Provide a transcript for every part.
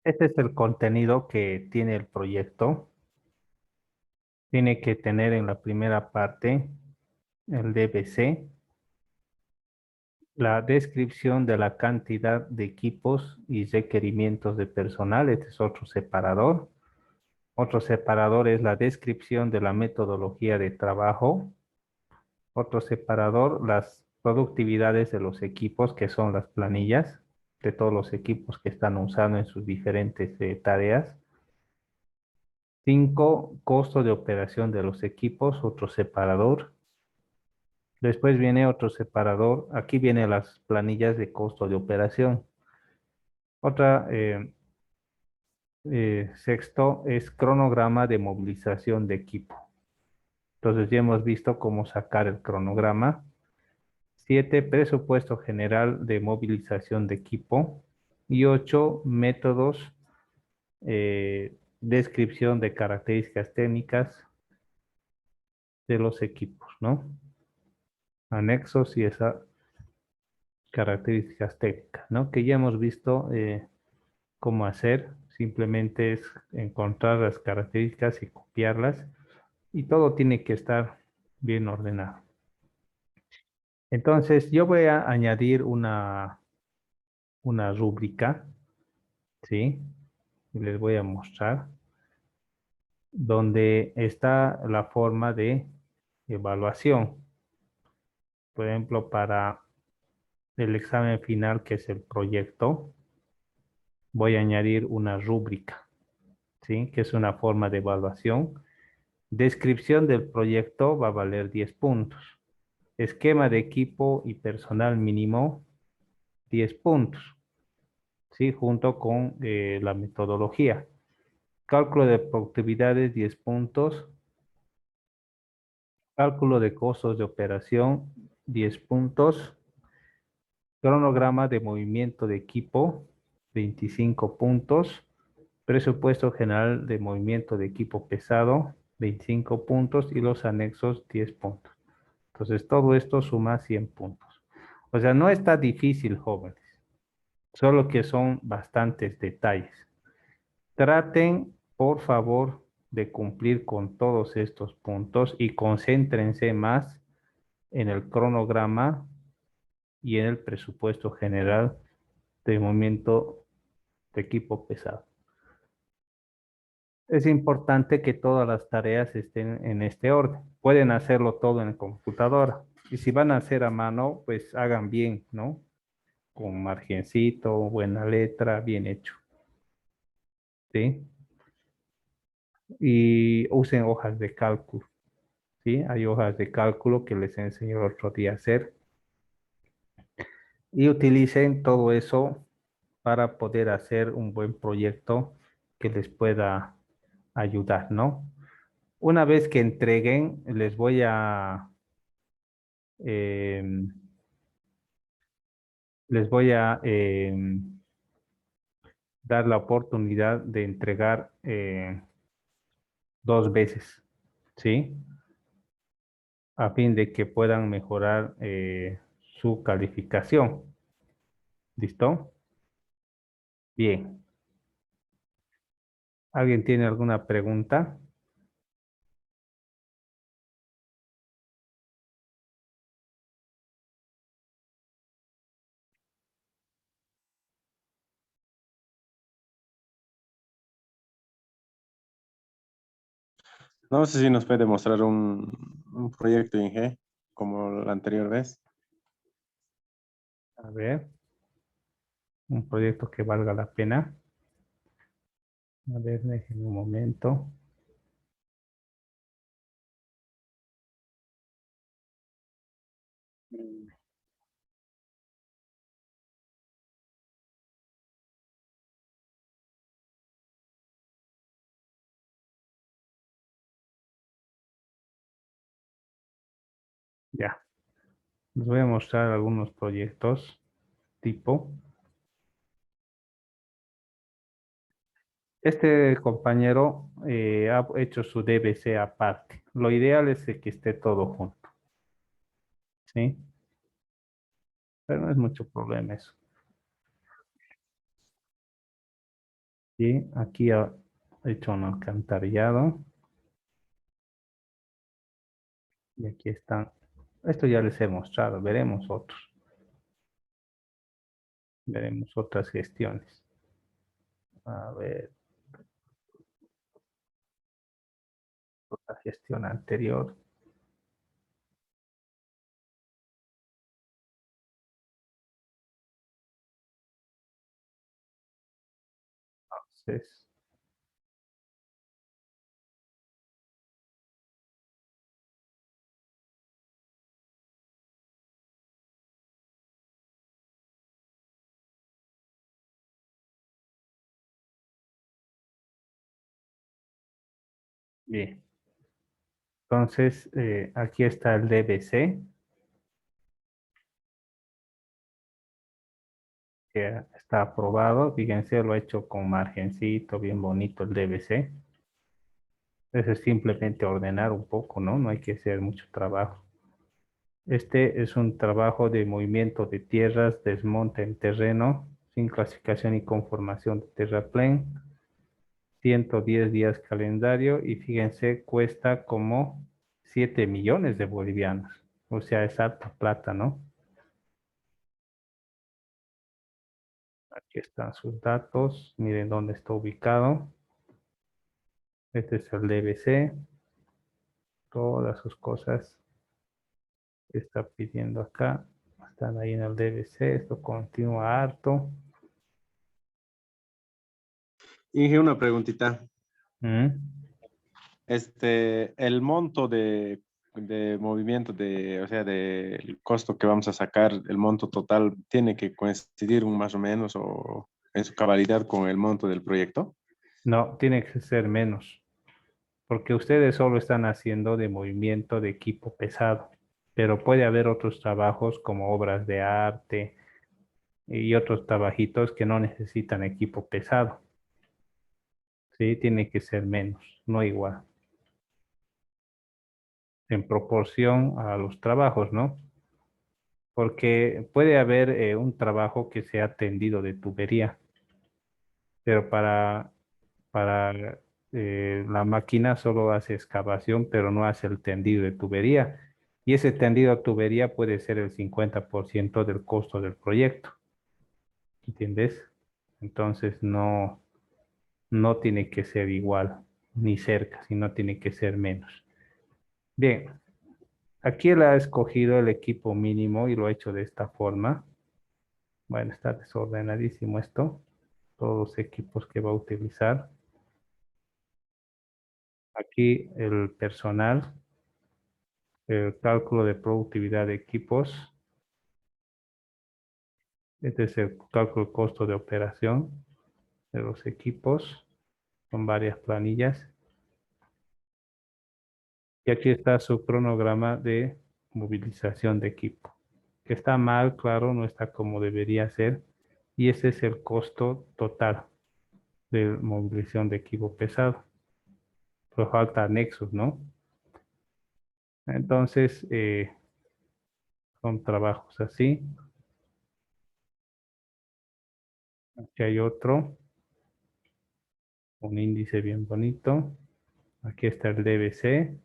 Este es el contenido que tiene el proyecto. Tiene que tener en la primera parte el DBC, la descripción de la cantidad de equipos y requerimientos de personal. Este es otro separador. Otro separador es la descripción de la metodología de trabajo. Otro separador, las productividades de los equipos, que son las planillas de todos los equipos que están usando en sus diferentes tareas. 5, costo de operación de los equipos, otro separador. Después viene otro separador. Aquí vienen las planillas de costo de operación. Otra, sexto, es cronograma de movilización de equipo. Entonces ya hemos visto cómo sacar el cronograma. 7, presupuesto general de movilización de equipo. Y 8, métodos, descripción de características técnicas de los equipos, ¿no? Anexos y esas características técnicas, ¿no? Que ya hemos visto cómo hacer. Simplemente es encontrar las características y copiarlas. Y todo tiene que estar bien ordenado. Entonces, yo voy a añadir una rúbrica, ¿sí? Y les voy a mostrar donde está la forma de evaluación. Por ejemplo, para el examen final, que es el proyecto, voy a añadir una rúbrica, ¿sí? Que es una forma de evaluación. Descripción del proyecto va a valer 10 puntos. Esquema de equipo y personal mínimo, 10 puntos, ¿sí? Junto con la metodología. Cálculo de productividades, 10 puntos. Cálculo de costos de operación, 10 puntos. Cronograma de movimiento de equipo, 25 puntos. Presupuesto general de movimiento de equipo pesado, 25 puntos. Y los anexos, 10 puntos. Entonces, todo esto suma 100 puntos. O sea, no está difícil, jóvenes. Solo que son bastantes detalles. Traten, por favor, de cumplir con todos estos puntos y concéntrense más en el cronograma y en el presupuesto general de movimiento de equipo pesado. Es importante que todas las tareas estén en este orden. Pueden hacerlo todo en computadora. Y si van a hacer a mano, pues hagan bien, ¿no? Con margencito, buena letra, bien hecho, ¿sí? Y usen hojas de cálculo, ¿sí? Hay hojas de cálculo que les enseñé el otro día a hacer. Y utilicen todo eso para poder hacer un buen proyecto que les pueda ayudar, ¿no? Una vez que entreguen, em, les voy a dar la oportunidad de entregar 2 veces, ¿sí? A fin de que puedan mejorar su calificación. ¿Listo? Bien. ¿Alguien tiene alguna pregunta? No sé si nos puede mostrar un proyecto ING como la anterior vez. A ver, un proyecto que valga la pena. A ver, déjenme un momento. Ya, les voy a mostrar algunos proyectos tipo. Este compañero ha hecho su DBC aparte. Lo ideal es que esté todo junto, ¿sí? Pero no es mucho problema eso. Y aquí ha hecho un alcantarillado. Y aquí están. Esto ya les he mostrado. Veremos otros. Veremos otras gestiones. A ver, otra gestión anterior. Entonces, bien. Entonces, aquí está el DBC, que está aprobado. Fíjense, lo he hecho con margencito, bien bonito el DBC. Eso es simplemente ordenar un poco, ¿no? No hay que hacer mucho trabajo. Este es un trabajo de movimiento de tierras, desmonte en terreno, sin clasificación y conformación de terraplén. 110 días calendario y fíjense, cuesta como 7 millones de bolivianos. O sea, es harta plata, ¿no? Aquí están sus datos. Miren dónde está ubicado. Este es el DBC. Todas sus cosas que está pidiendo acá están ahí en el DBC. Esto continúa harto. Inge, una preguntita. ¿Mm? El monto de movimiento o sea, del costo que vamos a sacar, el monto total, ¿tiene que coincidir más o menos o en su cabalidad con el monto del proyecto? No, tiene que ser menos, porque ustedes solo están haciendo de movimiento de equipo pesado, pero puede haber otros trabajos como obras de arte y otros trabajitos que no necesitan equipo pesado. Sí, tiene que ser menos, no igual, en proporción a los trabajos, ¿no? Porque puede haber un trabajo que sea tendido de tubería, pero para la máquina solo hace excavación, pero no hace el tendido de tubería. Y ese tendido de tubería puede ser el 50% del costo del proyecto, ¿entiendes? Entonces no tiene que ser igual ni cerca, sino tiene que ser menos. Bien, aquí él ha escogido el equipo mínimo y lo ha hecho de esta forma. Bueno, está desordenadísimo esto, todos los equipos que va a utilizar. Aquí el personal, el cálculo de productividad de equipos. Este es el cálculo de costo de operación de los equipos. Son varias planillas. Y aquí está su cronograma de movilización de equipo. Que está mal, claro, no está como debería ser. Y ese es el costo total de movilización de equipo pesado. Pero falta anexos, ¿no? Entonces, son trabajos así. Aquí hay otro, un índice bien bonito. Aquí está el DBC,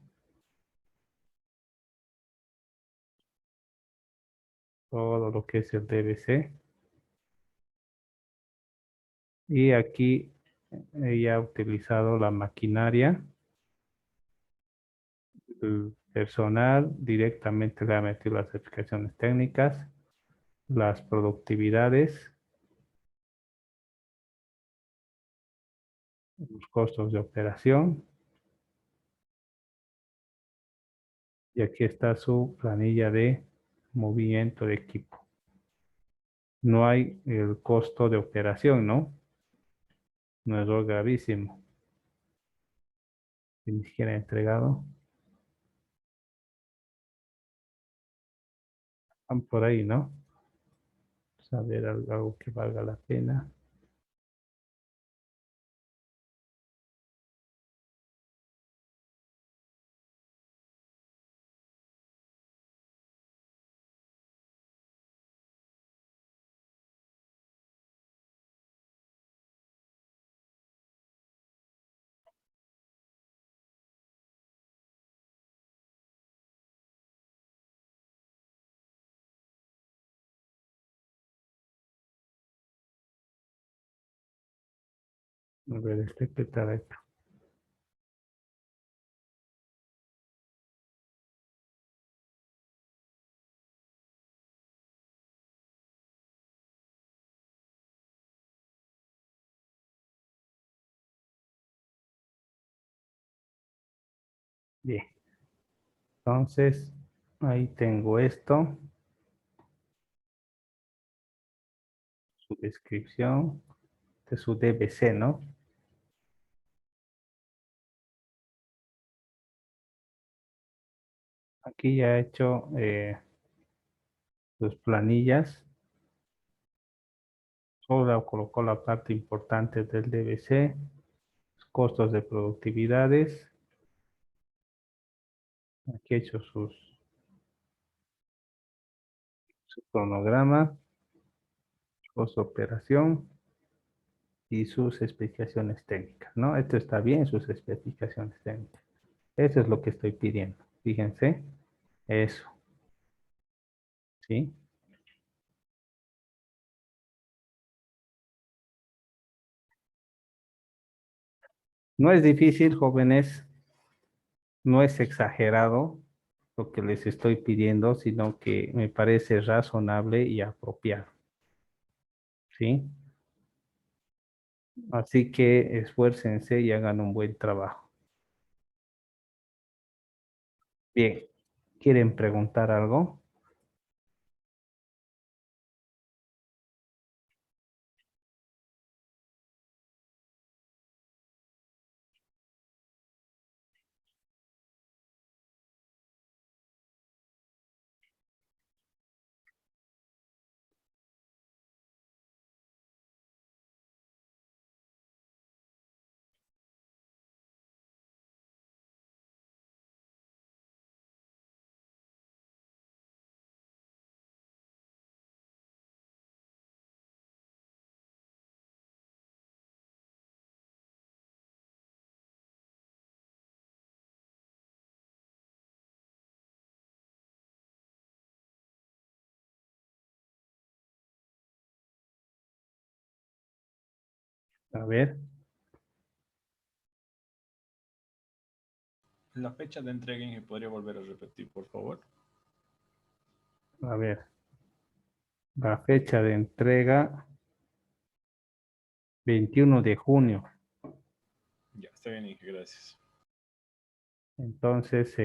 todo lo que es el DBC. Y aquí ella ha utilizado la maquinaria, el personal, directamente le ha metido las certificaciones técnicas, las productividades, los costos de operación. Y aquí está su planilla de movimiento de equipo. No hay el costo de operación, ¿no? Un error gravísimo. Ni siquiera entregado. Van por ahí, ¿no? Saber algo que valga la pena. A ver, ¿qué tal esto? Bien, entonces ahí tengo esto, su descripción de su DBC, ¿no? Aquí ya he hecho sus planillas, solo colocó la parte importante del DBC, costos de productividades, aquí he hecho su cronograma, costo de operación y sus especificaciones técnicas, ¿no? Esto está bien, sus especificaciones técnicas. Eso es lo que estoy pidiendo. Fíjense, eso, ¿sí? No es difícil, jóvenes, no es exagerado lo que les estoy pidiendo, sino que me parece razonable y apropiado, ¿sí? Así que esfuércense y hagan un buen trabajo. Bien, ¿quieren preguntar algo? A ver, La fecha de entrega, ¿me podría volver a repetir, por favor? a ver. La fecha de entrega, 21 de junio. Ya, está bien, Inge, gracias. Entonces,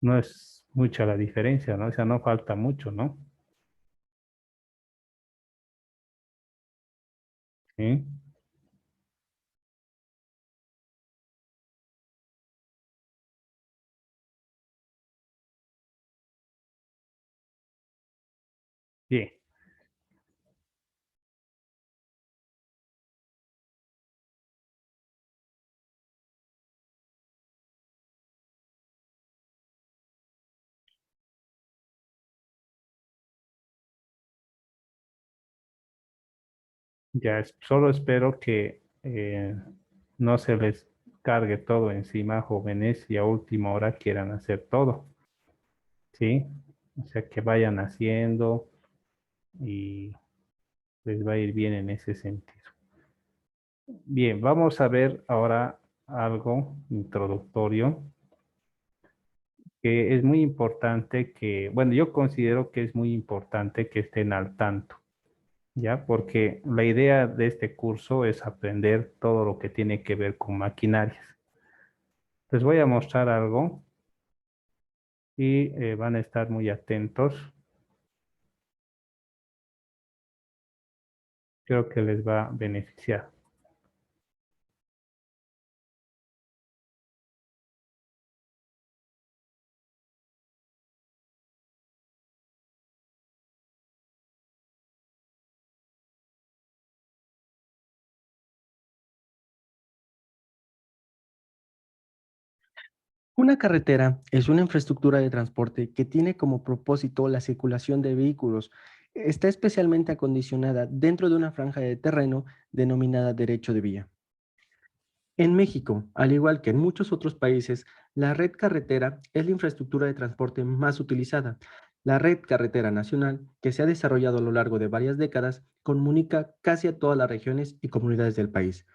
no es mucha la diferencia, ¿no? O sea, no falta mucho, ¿no? Sí. Bien. Ya solo espero que no se les cargue todo encima, jóvenes, y a última hora quieran hacer todo, ¿sí? O sea, que vayan haciendo y les va a ir bien en ese sentido. Bien, vamos a ver ahora algo introductorio que es muy importante que, bueno, yo considero que es muy importante que estén al tanto, ¿ya? Porque la idea de este curso es aprender todo lo que tiene que ver con maquinarias. Les voy a mostrar algo y van a estar muy atentos. Creo que les va a beneficiar. Una carretera es una infraestructura de transporte que tiene como propósito la circulación de vehículos. Está especialmente acondicionada dentro de una franja de terreno denominada derecho de vía. En México, al igual que en muchos otros países, la red carretera es la infraestructura de transporte más utilizada, La red carretera nacional, que se ha desarrollado a lo largo de varias décadas, comunica casi a todas las regiones y comunidades del país.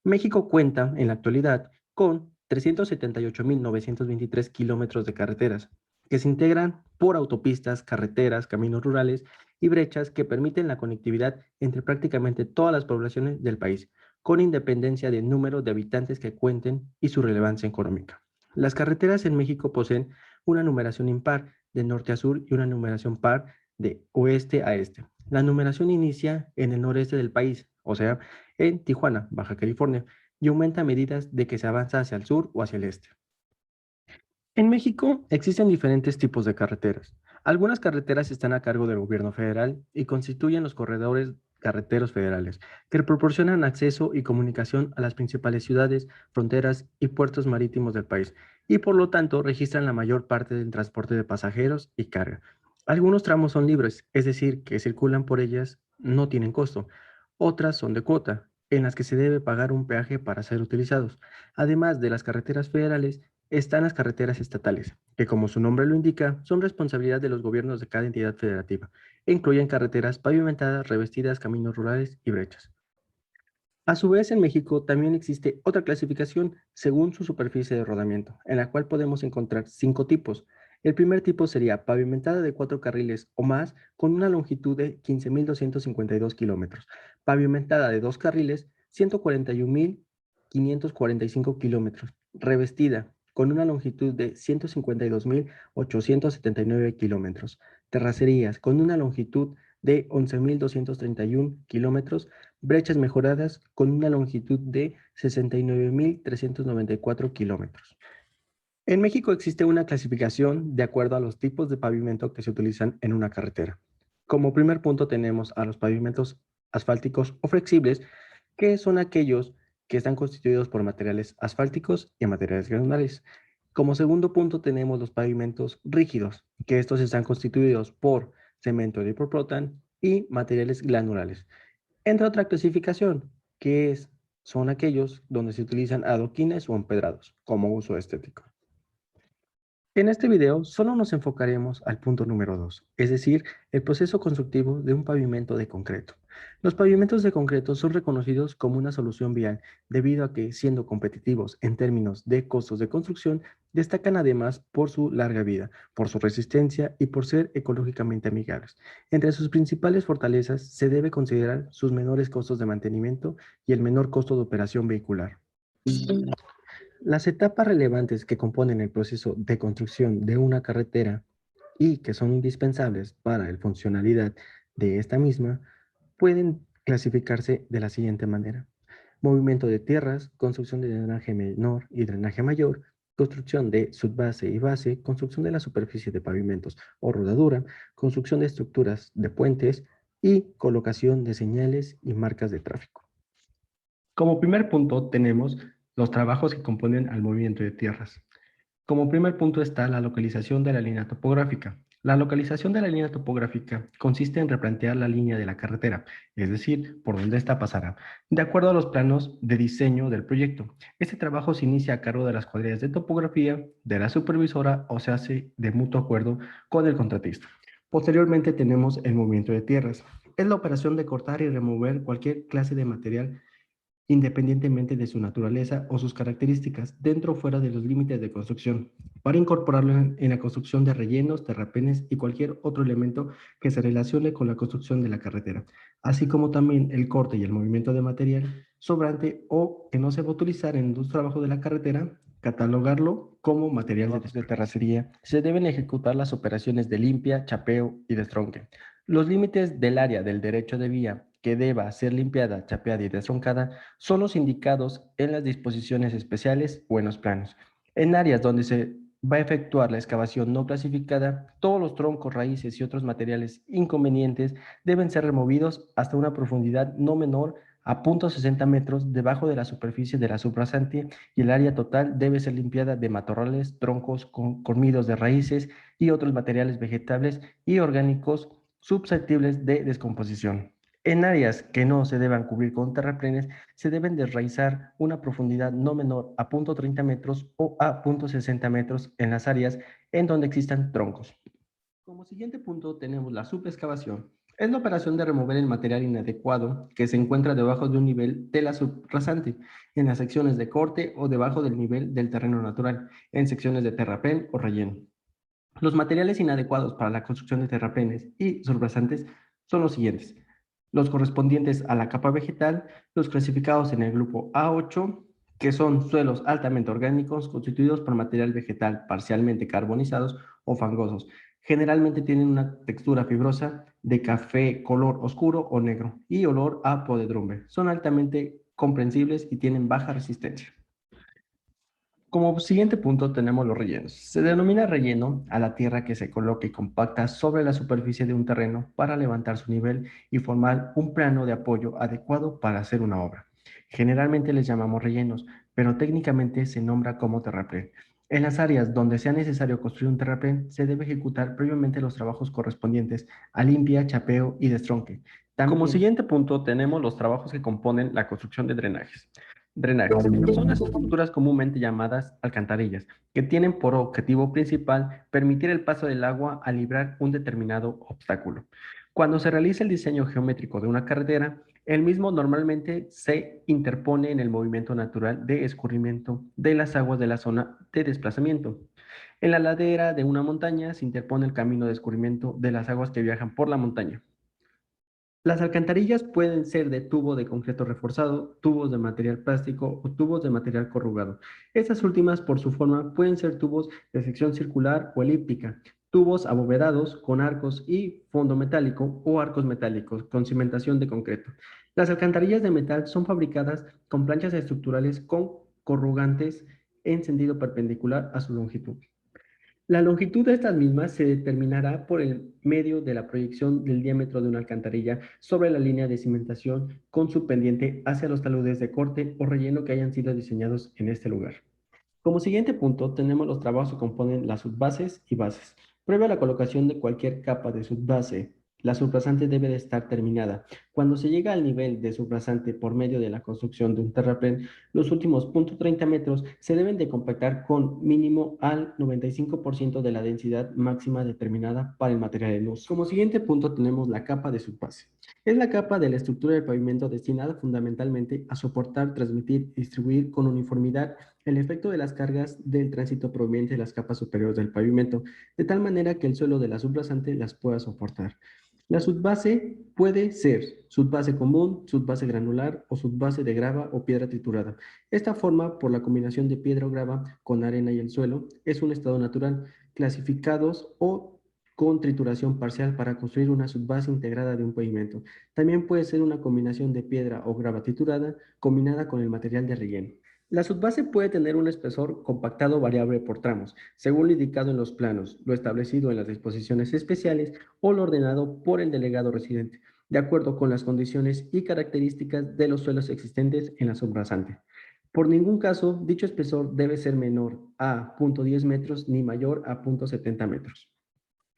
México cuenta, en la actualidad, con 378.923 kilómetros de carreteras, que se integran por autopistas, carreteras, caminos rurales y brechas que permiten la conectividad entre prácticamente todas las poblaciones del país, con independencia del número de habitantes que cuenten y su relevancia económica. Las carreteras en México poseen una numeración impar de norte a sur y una numeración par de oeste a este. La numeración inicia en el noreste del país, o sea, en Tijuana, Baja California, y aumenta a medida de que se avanza hacia el sur o hacia el este. En México existen diferentes tipos de carreteras. Algunas carreteras están a cargo del gobierno federal y constituyen los corredores carreteros federales, que proporcionan acceso y comunicación a las principales ciudades, fronteras y puertos marítimos del país, y por lo tanto registran la mayor parte del transporte de pasajeros y carga. Algunos tramos son libres, es decir, que circulan por ellas no tienen costo. Otras son de cuota, en las que se debe pagar un peaje para ser utilizados. Además de las carreteras federales, están las carreteras estatales, que como su nombre lo indica, son responsabilidad de los gobiernos de cada entidad federativa e incluyen carreteras pavimentadas, revestidas, caminos rurales y brechas. A su vez, en México también existe otra clasificación según su superficie de rodamiento, en la cual podemos encontrar 5 tipos. El primer tipo sería pavimentada de 4 carriles o más con una longitud de 15.252 kilómetros, pavimentada de 2 carriles, 141.545 kilómetros, revestida con una longitud de 152.879 kilómetros, terracerías con una longitud de 11.231 kilómetros, brechas mejoradas con una longitud de 69.394 kilómetros. En México existe una clasificación de acuerdo a los tipos de pavimento que se utilizan en una carretera. Como primer punto tenemos a los pavimentos asfálticos o flexibles, que son aquellos que están constituidos por materiales asfálticos y materiales granulares. Como segundo punto tenemos los pavimentos rígidos, que estos están constituidos por cemento de diproprotan y materiales granulares. Entre otra clasificación, son aquellos donde se utilizan adoquines o empedrados como uso estético. En este video solo nos enfocaremos al punto número 2, es decir, el proceso constructivo de un pavimento de concreto. Los pavimentos de concreto son reconocidos como una solución vial debido a que, siendo competitivos en términos de costos de construcción, destacan además por su larga vida, por su resistencia y por ser ecológicamente amigables. Entre sus principales fortalezas se debe considerar sus menores costos de mantenimiento y el menor costo de operación vehicular. Las etapas relevantes que componen el proceso de construcción de una carretera y que son indispensables para la funcionalidad de esta misma pueden clasificarse de la siguiente manera: movimiento de tierras, construcción de drenaje menor y drenaje mayor, construcción de subbase y base, construcción de la superficie de pavimentos o rodadura, construcción de estructuras de puentes y colocación de señales y marcas de tráfico. Como primer punto tenemos los trabajos que componen al movimiento de tierras. Como primer punto está la localización de la línea topográfica. La localización de la línea topográfica consiste en replantear la línea de la carretera, es decir, por dónde ésta pasará, de acuerdo a los planos de diseño del proyecto. Este trabajo se inicia a cargo de las cuadrillas de topografía, de la supervisora o se hace de mutuo acuerdo con el contratista. Posteriormente tenemos el movimiento de tierras. Es la operación de cortar y remover cualquier clase de material independientemente de su naturaleza o sus características, dentro o fuera de los límites de construcción, para incorporarlo en la construcción de rellenos, terraplenes y cualquier otro elemento que se relacione con la construcción de la carretera, así como también el corte y el movimiento de material sobrante o que no se va a utilizar en los trabajos de la carretera, catalogarlo como material de terracería. Se deben ejecutar las operaciones de limpia, chapeo y destronque. Los límites del área del derecho de vía que deba ser limpiada, chapeada y destroncada son los indicados en las disposiciones especiales o en los planos. En áreas donde se va a efectuar la excavación no clasificada, todos los troncos, raíces y otros materiales inconvenientes deben ser removidos hasta una profundidad no menor a 0.60 metros debajo de la superficie de la subrasante, y el área total debe ser limpiada de matorrales, troncos, colmidos de raíces y otros materiales vegetales y orgánicos susceptibles de descomposición. En áreas que no se deban cubrir con terraplenes, se deben desraizar una profundidad no menor a 0.30 metros o a 0.60 metros en las áreas en donde existan troncos. Como siguiente punto tenemos la subexcavación. Es la operación de remover el material inadecuado que se encuentra debajo de un nivel de la subrasante, en las secciones de corte o debajo del nivel del terreno natural, en secciones de terraplén o relleno. Los materiales inadecuados para la construcción de terraplenes y subrasantes son los siguientes: los correspondientes a la capa vegetal, los clasificados en el grupo A8, que son suelos altamente orgánicos constituidos por material vegetal parcialmente carbonizados o fangosos. Generalmente tienen una textura fibrosa de café color oscuro o negro y olor a podredumbre. Son altamente comprensibles y tienen baja resistencia. Como siguiente punto tenemos los rellenos. Se denomina relleno a la tierra que se coloca y compacta sobre la superficie de un terreno para levantar su nivel y formar un plano de apoyo adecuado para hacer una obra. Generalmente les llamamos rellenos, pero técnicamente se nombra como terraplén. En las áreas donde sea necesario construir un terraplén, se debe ejecutar previamente los trabajos correspondientes a limpia, chapeo y destronque. Como siguiente punto tenemos los trabajos que componen la construcción de drenajes. Drenajes son las estructuras comúnmente llamadas alcantarillas, que tienen por objetivo principal permitir el paso del agua al librar un determinado obstáculo. Cuando se realiza el diseño geométrico de una carretera, el mismo normalmente se interpone en el movimiento natural de escurrimiento de las aguas de la zona de desplazamiento. En la ladera de una montaña se interpone el camino de escurrimiento de las aguas que viajan por la montaña. Las alcantarillas pueden ser de tubo de concreto reforzado, tubos de material plástico o tubos de material corrugado. Estas últimas, por su forma, pueden ser tubos de sección circular o elíptica, tubos abovedados con arcos y fondo metálico o arcos metálicos con cimentación de concreto. Las alcantarillas de metal son fabricadas con planchas estructurales con corrugantes en sentido perpendicular a su longitud. La longitud de estas mismas se determinará por el medio de la proyección del diámetro de una alcantarilla sobre la línea de cimentación con su pendiente hacia los taludes de corte o relleno que hayan sido diseñados en este lugar. Como siguiente punto, tenemos los trabajos que componen las subbases y bases. Previo a la colocación de cualquier capa de subbase, la subrasante debe de estar terminada. Cuando se llega al nivel de subrasante por medio de la construcción de un terraplén, los últimos 0.30 metros se deben de compactar con mínimo al 95% de la densidad máxima determinada para el material en uso. Como siguiente punto tenemos la capa de subbase. Es la capa de la estructura del pavimento destinada fundamentalmente a soportar, transmitir y distribuir con uniformidad el efecto de las cargas del tránsito proveniente de las capas superiores del pavimento, de tal manera que el suelo de la subrasante las pueda soportar. La subbase puede ser subbase común, subbase granular o subbase de grava o piedra triturada. Esta forma, por la combinación de piedra o grava con arena y el suelo, es un estado natural, clasificados o con trituración parcial para construir una subbase integrada de un pavimento. También puede ser una combinación de piedra o grava triturada combinada con el material de relleno. La subbase puede tener un espesor compactado variable por tramos, según lo indicado en los planos, lo establecido en las disposiciones especiales o lo ordenado por el delegado residente, de acuerdo con las condiciones y características de los suelos existentes en la subrasante. Por ningún caso, dicho espesor debe ser menor a 0.10 metros ni mayor a 0.70 metros.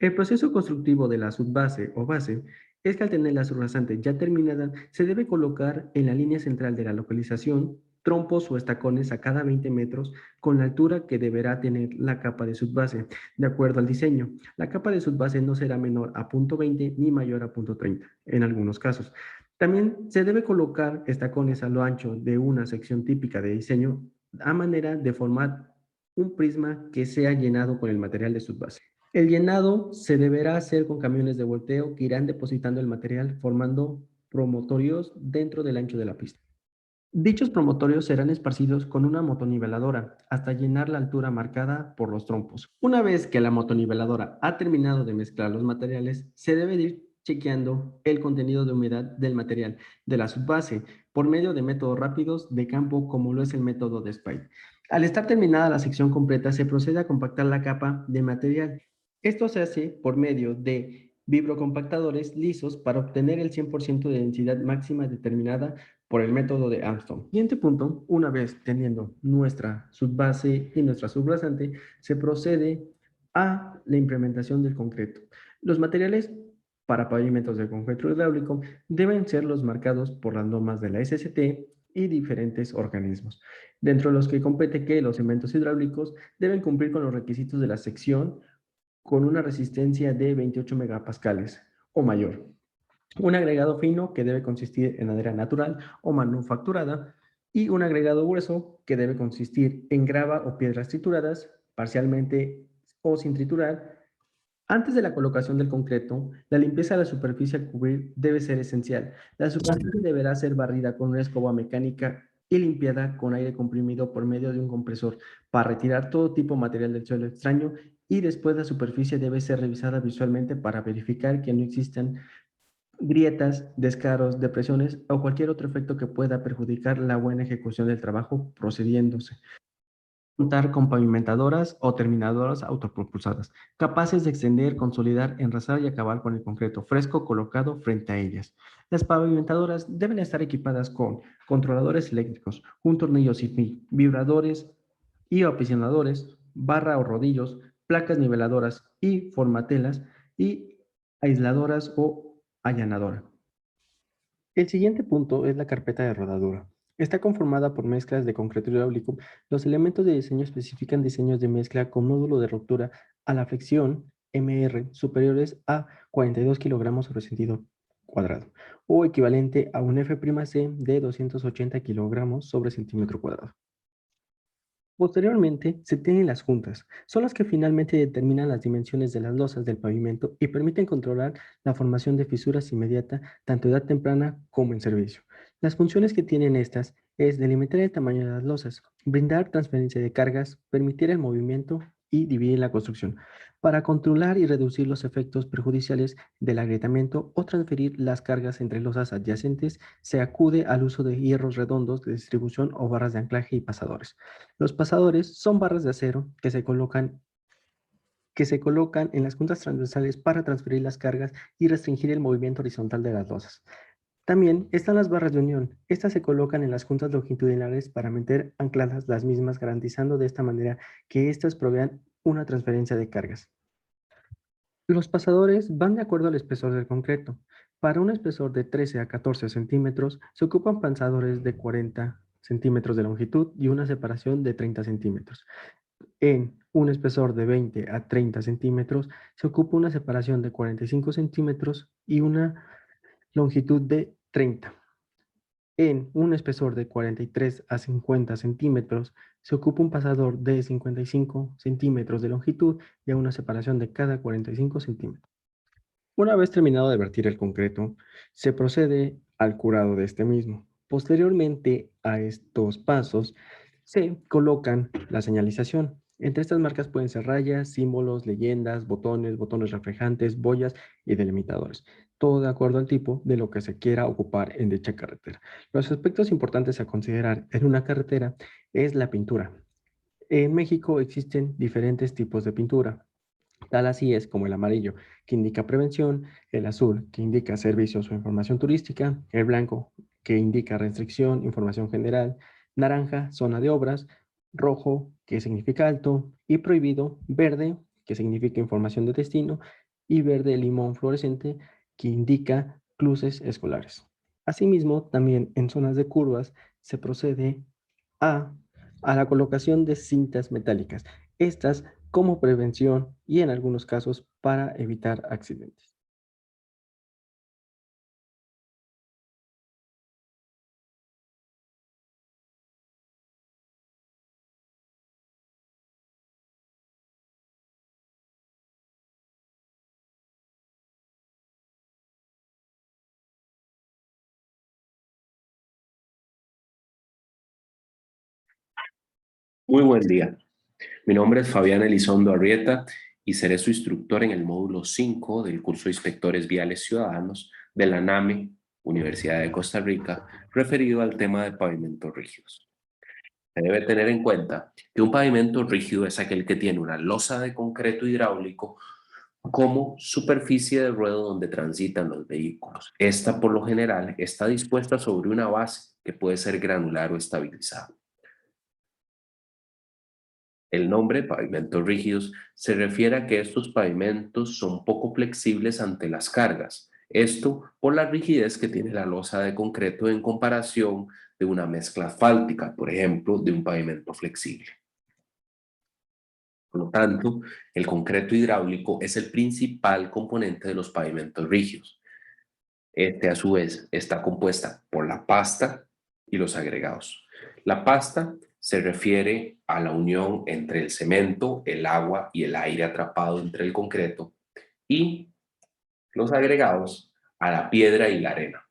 El proceso constructivo de la subbase o base es que al tener la subrasante ya terminada, se debe colocar en la línea central de la localización trompos o estacones a cada 20 metros con la altura que deberá tener la capa de subbase, de acuerdo al diseño. La capa de subbase no será menor a 0.20 ni mayor a 0.30 en algunos casos. También se debe colocar estacones a lo ancho de una sección típica de diseño a manera de formar un prisma que sea llenado con el material de subbase. El llenado se deberá hacer con camiones de volteo que irán depositando el material formando promontorios dentro del ancho de la pista. Dichos promontorios serán esparcidos con una motoniveladora hasta llenar la altura marcada por los trompos. Una vez que la motoniveladora ha terminado de mezclar los materiales, se debe ir chequeando el contenido de humedad del material de la subbase por medio de métodos rápidos de campo como lo es el método de Spade. Al estar terminada la sección completa, se procede a compactar la capa de material. Esto se hace por medio de vibrocompactadores lisos para obtener el 100% de densidad máxima determinada por el método de Armstrong. Siguiente punto, una vez teniendo nuestra subbase y nuestra subrasante, se procede a la implementación del concreto. Los materiales para pavimentos de concreto hidráulico deben ser los marcados por las normas de la SST y diferentes organismos, dentro de los que compete que los cementos hidráulicos deben cumplir con los requisitos de la sección con una resistencia de 28 megapascales o mayor. Un agregado fino que debe consistir en madera natural o manufacturada y un agregado grueso que debe consistir en grava o piedras trituradas, parcialmente o sin triturar. Antes de la colocación del concreto, la limpieza de la superficie a cubrir debe ser esencial. La superficie deberá ser barrida con una escoba mecánica y limpiada con aire comprimido por medio de un compresor para retirar todo tipo de material del suelo extraño, y después la superficie debe ser revisada visualmente para verificar que no existan grietas, descaros, depresiones o cualquier otro efecto que pueda perjudicar la buena ejecución del trabajo procediéndose. Contar con pavimentadoras o terminadoras autopropulsadas, capaces de extender, consolidar, enrazar y acabar con el concreto fresco colocado frente a ellas. Las pavimentadoras deben estar equipadas con controladores eléctricos, un tornillo sin fin, vibradores y aprisionadores, barra o rodillos, placas niveladoras y formatelas y aisladoras o allanadora. El siguiente punto es la carpeta de rodadura. Está conformada por mezclas de concreto hidráulico. Los elementos de diseño especifican diseños de mezcla con módulo de ruptura a la flexión MR superiores a 42 kilogramos sobre sentido cuadrado o equivalente a un F'C de 280 kilogramos sobre centímetro cuadrado. Posteriormente, se tienen las juntas. Son las que finalmente determinan las dimensiones de las losas del pavimento y permiten controlar la formación de fisuras inmediata, tanto a edad temprana como en servicio. Las funciones que tienen estas es delimitar el tamaño de las losas, brindar transferencia de cargas, permitir el movimiento y dividir la construcción, para controlar y reducir los efectos perjudiciales del agrietamiento o transferir las cargas entre losas adyacentes. Se acude al uso de hierros redondos de distribución o barras de anclaje y pasadores. Los pasadores son barras de acero que se colocan en las juntas transversales para transferir las cargas y restringir el movimiento horizontal de las losas. También están las barras de unión. Estas se colocan en las juntas longitudinales para meter ancladas las mismas, garantizando de esta manera que éstas provean una transferencia de cargas. Los pasadores van de acuerdo al espesor del concreto. Para un espesor de 13 a 14 centímetros, se ocupan pasadores de 40 centímetros de longitud y una separación de 30 centímetros. En un espesor de 20 a 30 centímetros, se ocupa una separación de 45 centímetros y una longitud de 30. En un espesor de 43 a 50 centímetros, se ocupa un pasador de 55 centímetros de longitud y a una separación de cada 45 centímetros. Una vez terminado de vertir el concreto, se procede al curado de este mismo. Posteriormente a estos pasos, se colocan la señalización. Entre estas marcas pueden ser rayas, símbolos, leyendas, botones reflejantes, boyas y delimitadores, todo de acuerdo al tipo de lo que se quiera ocupar en dicha carretera. Los aspectos importantes a considerar en una carretera es la pintura. En México existen diferentes tipos de pintura. Tal así es como el amarillo, que indica prevención; el azul, que indica servicios o información turística; el blanco, que indica restricción, información general; naranja, zona de obras; rojo, que significa alto y prohibido; verde, que significa información de destino; y verde limón fluorescente, que indica cruces escolares. Asimismo, también en zonas de curvas se procede a la colocación de cintas metálicas. Estas como prevención y en algunos casos para evitar accidentes. Muy buen día. Mi nombre es Fabián Elizondo Arrieta y seré su instructor en el módulo 5 del curso de Inspectores Viales Ciudadanos de la NAME, Universidad de Costa Rica, referido al tema de pavimentos rígidos. Se debe tener en cuenta que un pavimento rígido es aquel que tiene una losa de concreto hidráulico como superficie de ruedo donde transitan los vehículos. Esta, por lo general, está dispuesta sobre una base que puede ser granular o estabilizada. El nombre pavimentos rígidos se refiere a que estos pavimentos son poco flexibles ante las cargas. Esto por la rigidez que tiene la losa de concreto en comparación de una mezcla asfáltica, por ejemplo, de un pavimento flexible. Por lo tanto, el concreto hidráulico es el principal componente de los pavimentos rígidos. Este, a su vez, está compuesta por la pasta y los agregados. La pasta se refiere a la unión entre el cemento, el agua y el aire atrapado entre el concreto, y los agregados a la piedra y la arena.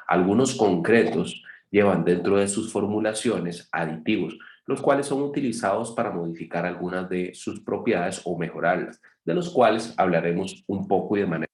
Algunos concretos llevan dentro de sus formulaciones aditivos, los cuales son utilizados para modificar algunas de sus propiedades o mejorarlas, de los cuales hablaremos un poco y de manera.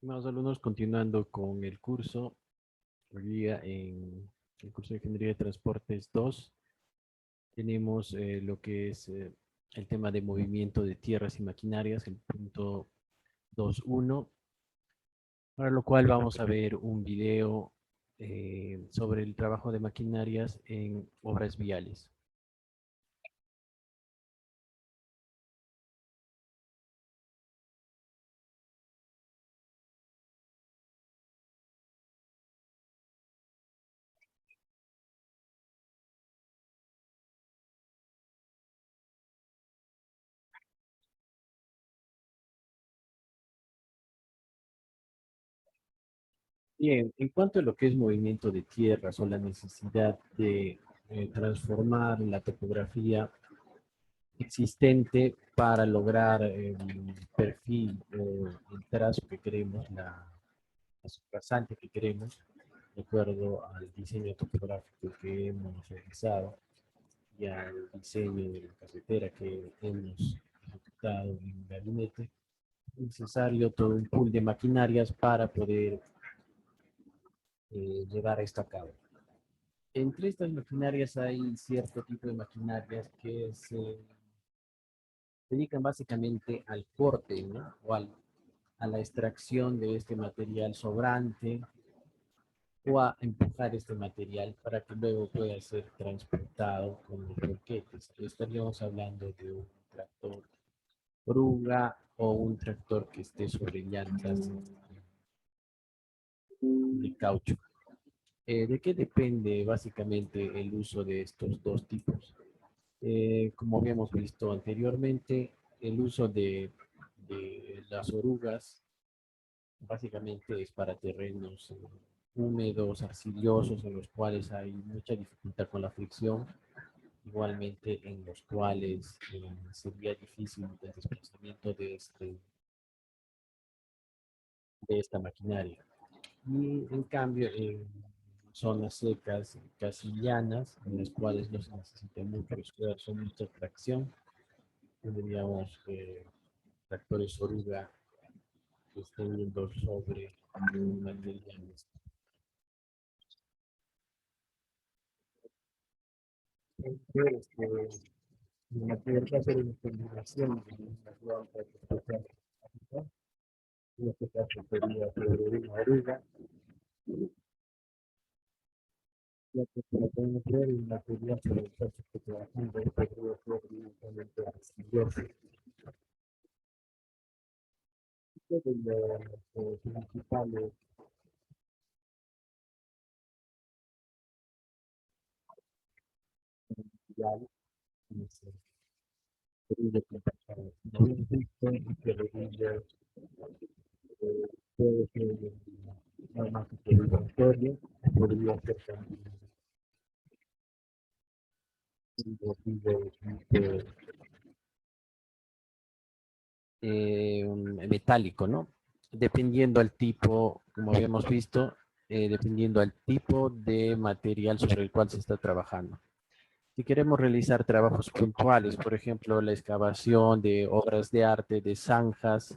Estimados alumnos, continuando con el curso, hoy día en el curso de Ingeniería de Transportes 2, tenemos lo que es el tema de movimiento de tierras y maquinarias, el punto 2.1, para lo cual vamos a ver un video sobre el trabajo de maquinarias en obras viales. Bien, en cuanto a lo que es movimiento de tierras o la necesidad de transformar la topografía existente para lograr el perfil o el trazo que queremos, la subrasante que queremos, de acuerdo al diseño topográfico que hemos realizado y al diseño de la carretera que hemos ejecutado en el gabinete. Es necesario todo un pool de maquinarias para poder llevar esto a cabo. Entre estas maquinarias hay cierto tipo de maquinarias que se dedican básicamente al corte, ¿no? O a la extracción de este material sobrante o a empujar este material para que luego pueda ser transportado con los volquetes. Estaríamos hablando de un tractor oruga o un tractor que esté sobre llantas de caucho. ¿De qué depende básicamente el uso de estos dos tipos? Como habíamos visto anteriormente, el uso de las orugas básicamente es para terrenos húmedos, arcillosos, en los cuales hay mucha dificultad con la fricción, igualmente en los cuales sería difícil el desplazamiento de esta maquinaria. Y en cambio, en zonas secas, casi llanas, en las cuales no se necesita mucho esfuerzo, mucha tracción, tendríamos tractores oruga que estén yendo sobre materiales. La que va a hacer una combinación de una planta que en este caso sería una oruga, la que se la podemos ver en la teoría sobre el caso que trabajando podría ser directamente arcilloso. De los principales materiales de compactar. No existe que rodillas puede ser nada más que el laboratorio, podría ser también un metálico, ¿no? Dependiendo al tipo, como habíamos visto, dependiendo al tipo de material sobre el cual se está trabajando. Si queremos realizar trabajos puntuales, por ejemplo, la excavación de obras de arte, de zanjas,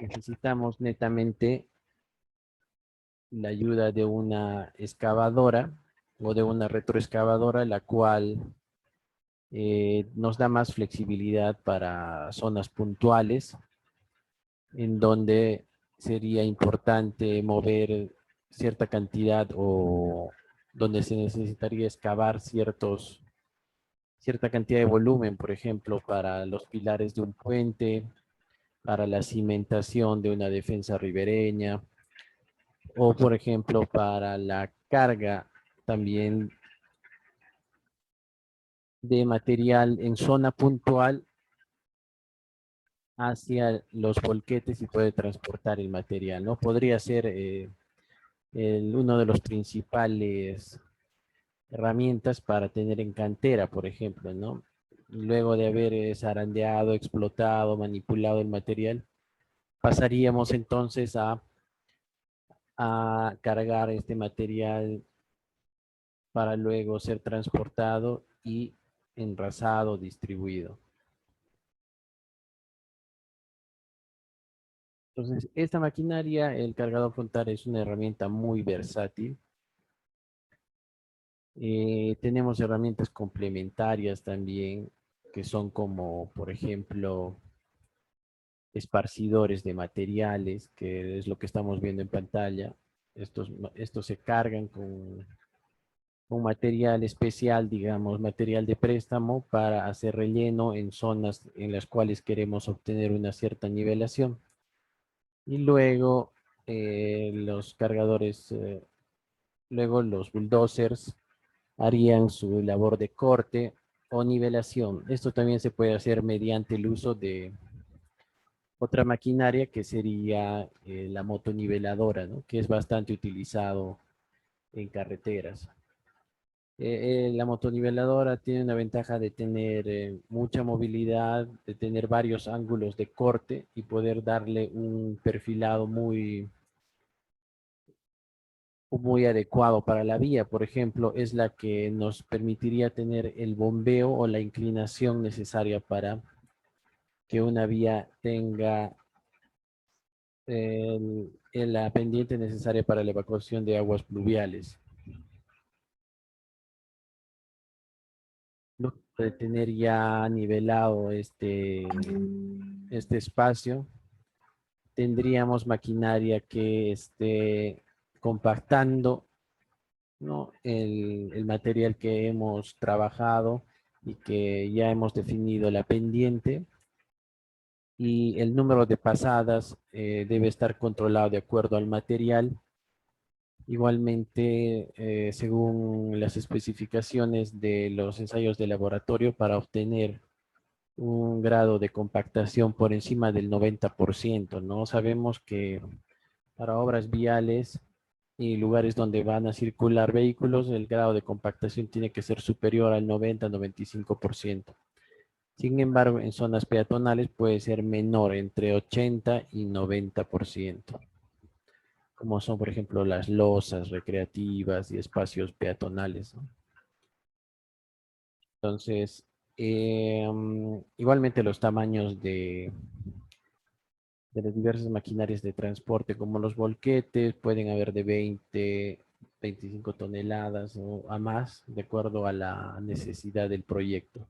necesitamos netamente la ayuda de una excavadora o de una retroexcavadora, la cual nos da más flexibilidad para zonas puntuales, en donde sería importante mover cierta cantidad o donde se necesitaría excavar cierta cantidad de volumen, por ejemplo, para los pilares de un puente, para la cimentación de una defensa ribereña, o por ejemplo, para la carga también de material en zona puntual hacia los volquetes y puede transportar el material, ¿no? Podría ser uno de los principales herramientas para tener en cantera, por ejemplo, ¿no? Luego de haber zarandeado, explotado, manipulado el material, pasaríamos entonces a cargar este material para luego ser transportado y enrasado, distribuido. Entonces, esta maquinaria, el cargador frontal, es una herramienta muy versátil. Tenemos herramientas complementarias también, que son como, por ejemplo, esparcidores de materiales, que es lo que estamos viendo en pantalla. Estos se cargan con material especial, digamos, material de préstamo para hacer relleno en zonas en las cuales queremos obtener una cierta nivelación. Y luego los cargadores, luego los bulldozers harían su labor de corte o nivelación. Esto también se puede hacer mediante el uso de otra maquinaria que sería la motoniveladora, ¿no? Que es bastante utilizado en carreteras. La motoniveladora tiene una ventaja de tener mucha movilidad, de tener varios ángulos de corte y poder darle un perfilado muy adecuado para la vía. Por ejemplo, es la que nos permitiría tener el bombeo o la inclinación necesaria para que una vía tenga la pendiente necesaria para la evacuación de aguas pluviales. Luego de tener ya nivelado este espacio, tendríamos maquinaria que esté compactando, ¿no? el material que hemos trabajado y que ya hemos definido la pendiente, y el número de pasadas debe estar controlado de acuerdo al material. Igualmente, según las especificaciones de los ensayos de laboratorio, para obtener un grado de compactación por encima del 90%, ¿no? Sabemos que para obras viales y lugares donde van a circular vehículos, el grado de compactación tiene que ser superior al 90-95%. Sin embargo, en zonas peatonales puede ser menor, entre 80 y 90%, como son, por ejemplo, las losas recreativas y espacios peatonales, ¿no? Entonces, igualmente los tamaños de las diversas maquinarias de transporte, como los volquetes, pueden haber de 20, 25 toneladas o a más, de acuerdo a la necesidad del proyecto.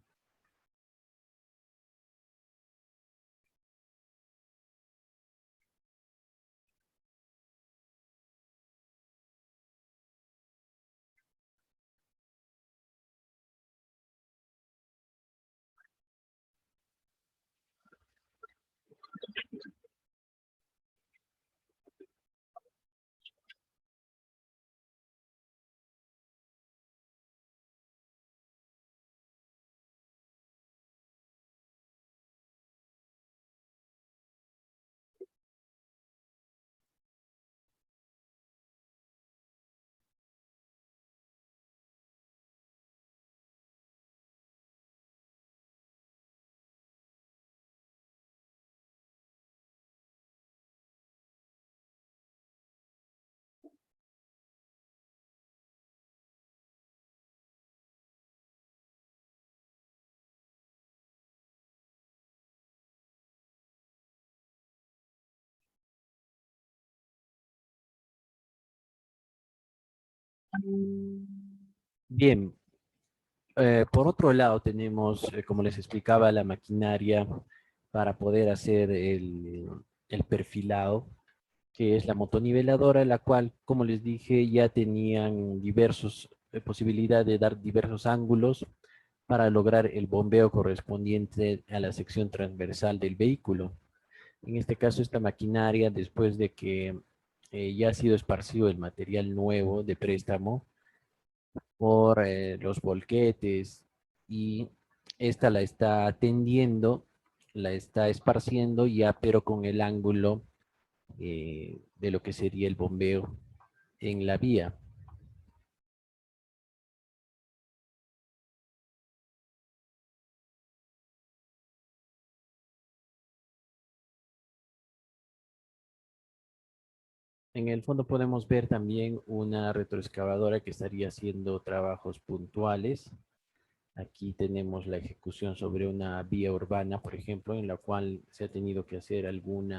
Bien, por otro lado tenemos, como les explicaba, la maquinaria para poder hacer el perfilado, que es la motoniveladora, la cual, como les dije, ya tenían diversos posibilidad de dar diversos ángulos para lograr el bombeo correspondiente a la sección transversal del vehículo. En este caso, esta maquinaria, después de que ya ha sido esparcido el material nuevo de préstamo por los volquetes, y esta la está tendiendo, la está esparciendo ya, pero con el ángulo de lo que sería el bombeo en la vía. En el fondo podemos ver también una retroexcavadora que estaría haciendo trabajos puntuales. Aquí tenemos la ejecución sobre una vía urbana, por ejemplo, en la cual se ha tenido que hacer algún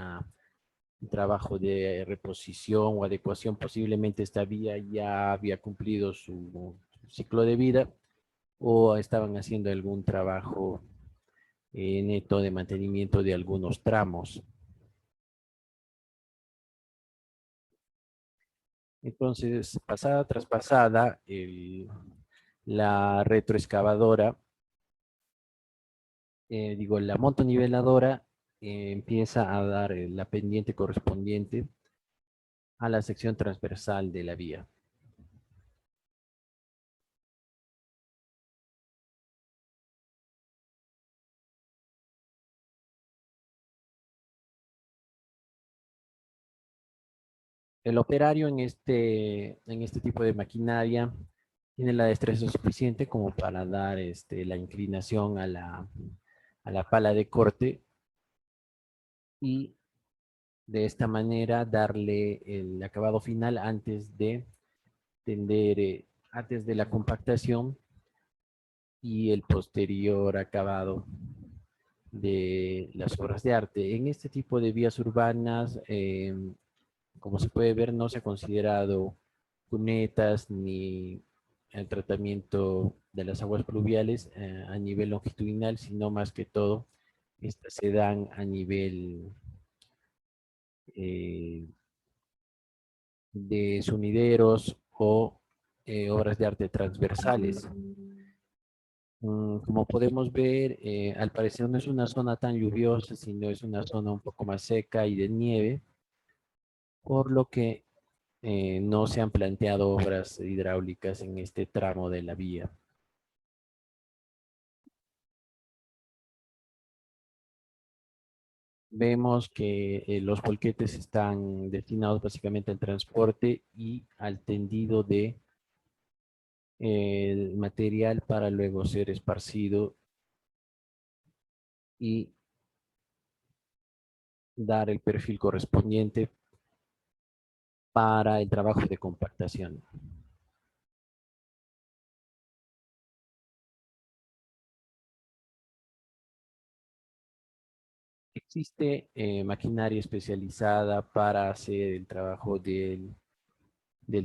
trabajo de reposición o adecuación. Posiblemente esta vía ya había cumplido su ciclo de vida o estaban haciendo algún trabajo neto de mantenimiento de algunos tramos. Entonces, pasada tras pasada, la retroexcavadora, la motoniveladora empieza a dar la pendiente correspondiente a la sección transversal de la vía. El operario en este tipo de maquinaria tiene la destreza suficiente como para dar la inclinación a la pala de corte y de esta manera darle el acabado final antes de tender, antes de la compactación y el posterior acabado de las obras de arte. En este tipo de vías urbanas, como se puede ver, no se ha considerado cunetas ni el tratamiento de las aguas pluviales a nivel longitudinal, sino más que todo, estas se dan a nivel de sumideros o obras de arte transversales. Como podemos ver, al parecer no es una zona tan lluviosa, sino es una zona un poco más seca y de nieve, por lo que no se han planteado obras hidráulicas en este tramo de la vía. Vemos que los volquetes están destinados básicamente al transporte y al tendido de el material para luego ser esparcido y dar el perfil correspondiente para el trabajo de compactación. Existe maquinaria especializada para hacer el trabajo del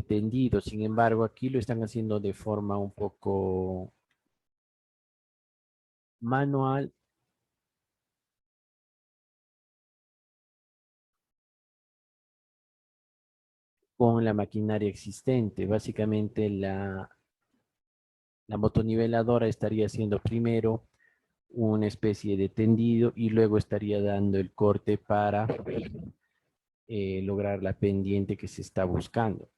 tendido. Sin embargo, aquí lo están haciendo de forma un poco manual, con la maquinaria existente. Básicamente la motoniveladora estaría haciendo primero una especie de tendido y luego estaría dando el corte para lograr la pendiente que se está buscando.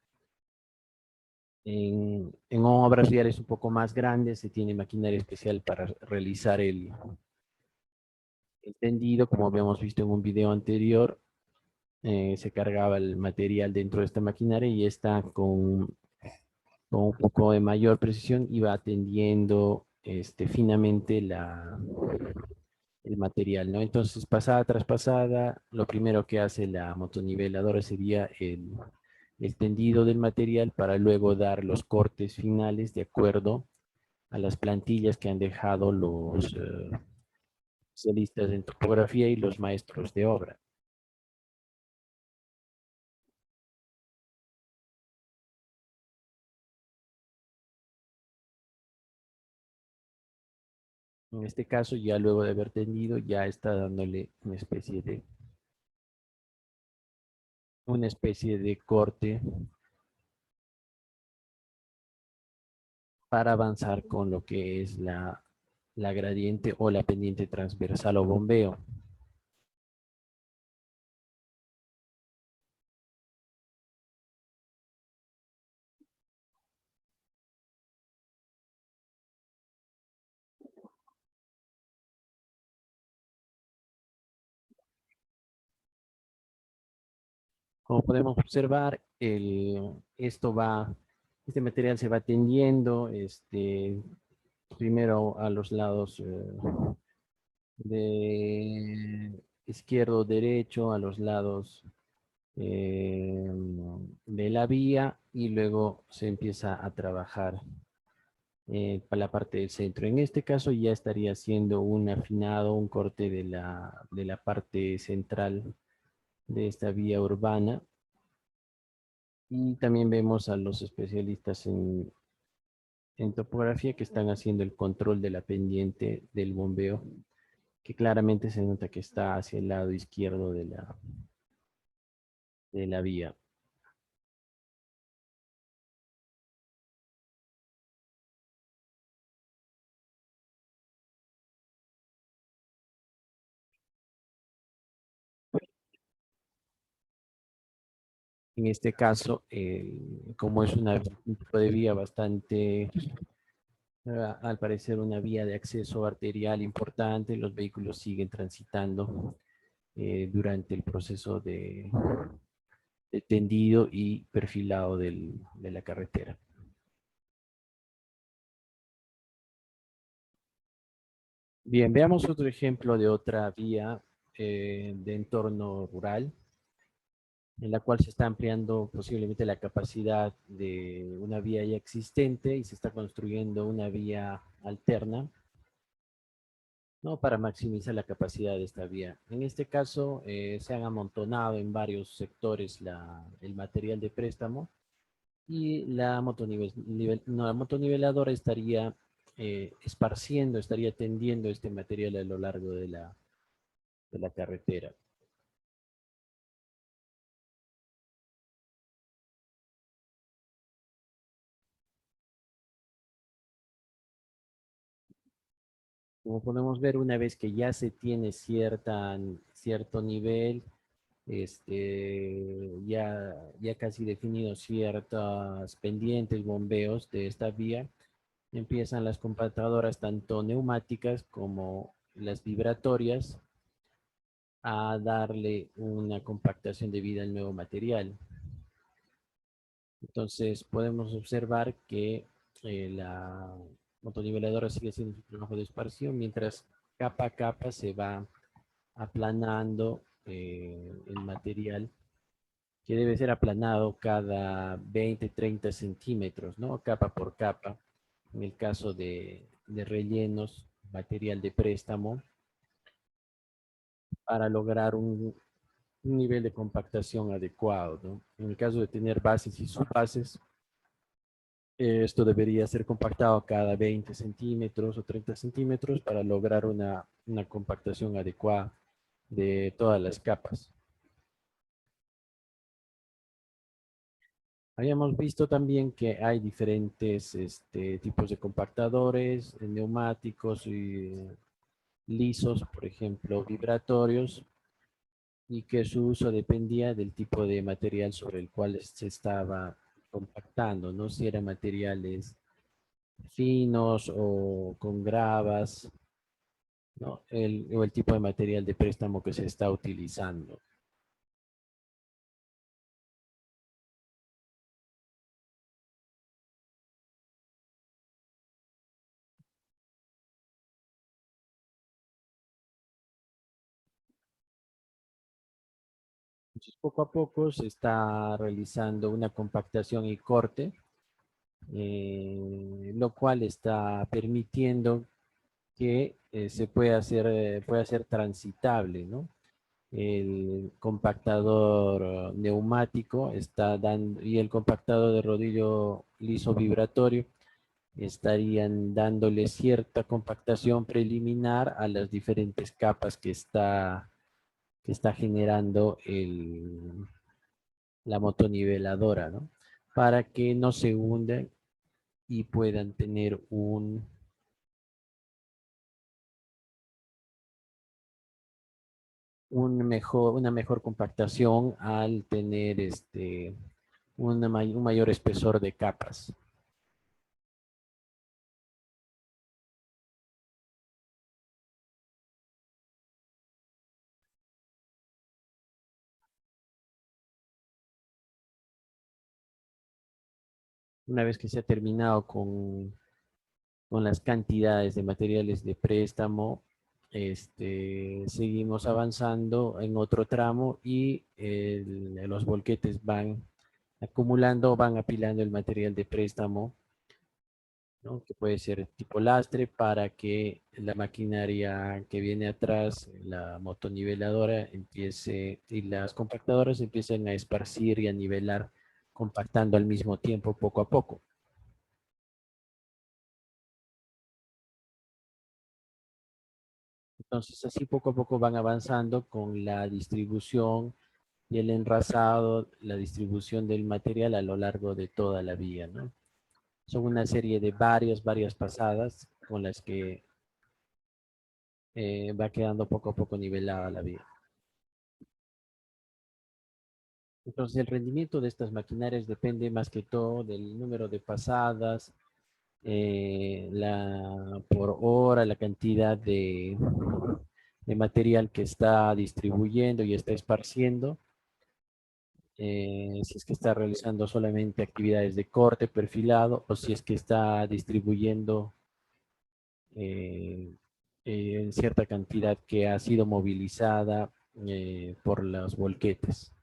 En obras viales un poco más grandes se tiene maquinaria especial para realizar el tendido, como habíamos visto en un video anterior. Se cargaba el material dentro de esta maquinaria y esta con un poco de mayor precisión iba tendiendo finamente el material, ¿no? Entonces, pasada tras pasada, lo primero que hace la motoniveladora sería el tendido del material para luego dar los cortes finales de acuerdo a las plantillas que han dejado los especialistas en topografía y los maestros de obra. En este caso, ya luego de haber tendido, ya está dándole una especie de corte para avanzar con lo que es la gradiente o la pendiente transversal o bombeo. Como podemos observar, este material se va tendiendo, primero a los lados de izquierdo, derecho, a los lados de la vía, y luego se empieza a trabajar para la parte del centro. En este caso ya estaría haciendo un afinado, un corte de la parte central de esta vía urbana. Y también vemos a los especialistas en topografía que están haciendo el control de la pendiente del bombeo, que claramente se nota que está hacia el lado izquierdo de la vía. En este caso, como es un tipo de vía bastante, al parecer una vía de acceso arterial importante, los vehículos siguen transitando durante el proceso de tendido y perfilado de la carretera. Bien, veamos otro ejemplo de otra vía de entorno rural, en la cual se está ampliando posiblemente la capacidad de una vía ya existente y se está construyendo una vía alterna, ¿no? Para maximizar la capacidad de esta vía. En este caso, se han amontonado en varios sectores el material de préstamo, y la motoniveladora estaría esparciendo, estaría tendiendo este material a lo largo de la carretera. Como podemos ver, una vez que ya se tiene cierto nivel, ya casi definidos ciertas pendientes, bombeos de esta vía, empiezan las compactadoras, tanto neumáticas como las vibratorias, a darle una compactación de vida al nuevo material. Entonces podemos observar que la motoniveladora sigue haciendo su trabajo de esparción, mientras capa a capa se va aplanando el material, que debe ser aplanado cada 20-30 centímetros, ¿no? Capa por capa. En el caso de rellenos, material de préstamo, para lograr un nivel de compactación adecuado, ¿no? En el caso de tener bases y subbases, esto debería ser compactado cada 20 centímetros o 30 centímetros para lograr una compactación adecuada de todas las capas. Habíamos visto también que hay diferentes tipos de compactadores, neumáticos y lisos, por ejemplo, vibratorios, y que su uso dependía del tipo de material sobre el cual se estaba compactando, ¿no? Si eran materiales finos o con gravas, ¿no? O el tipo de material de préstamo que se está utilizando. Entonces, poco a poco se está realizando una compactación y corte, lo cual está permitiendo que se pueda ser transitable, ¿no? El compactador neumático está dando, y el compactador de rodillo liso vibratorio estarían dándole cierta compactación preliminar a las diferentes capas que está generando la motoniveladora, ¿no? Para que no se hundan y puedan tener una mejor compactación al tener un mayor espesor de capas. Una vez que se ha terminado con las cantidades de materiales de préstamo, seguimos avanzando en otro tramo y los volquetes van acumulando, van apilando el material de préstamo, ¿no? Que puede ser tipo lastre, para que la maquinaria que viene atrás, la motoniveladora, empiece y las compactadoras empiecen a esparcir y a nivelar, compactando al mismo tiempo, poco a poco. Entonces, así poco a poco van avanzando con la distribución y el enrasado, la distribución del material a lo largo de toda la vía, ¿no? Son una serie de varias pasadas con las que va quedando poco a poco nivelada la vía. Entonces, el rendimiento de estas maquinarias depende más que todo del número de pasadas, por hora, la cantidad de material que está distribuyendo y está esparciendo. Si es que está realizando solamente actividades de corte perfilado o si es que está distribuyendo en cierta cantidad que ha sido movilizada por los volquetes.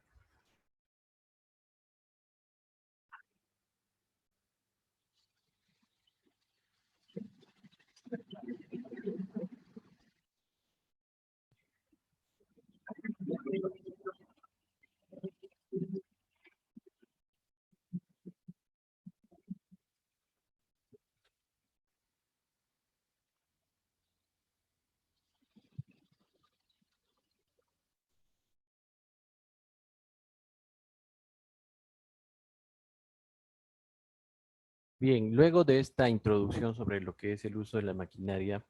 Bien, luego de esta introducción sobre lo que es el uso de la maquinaria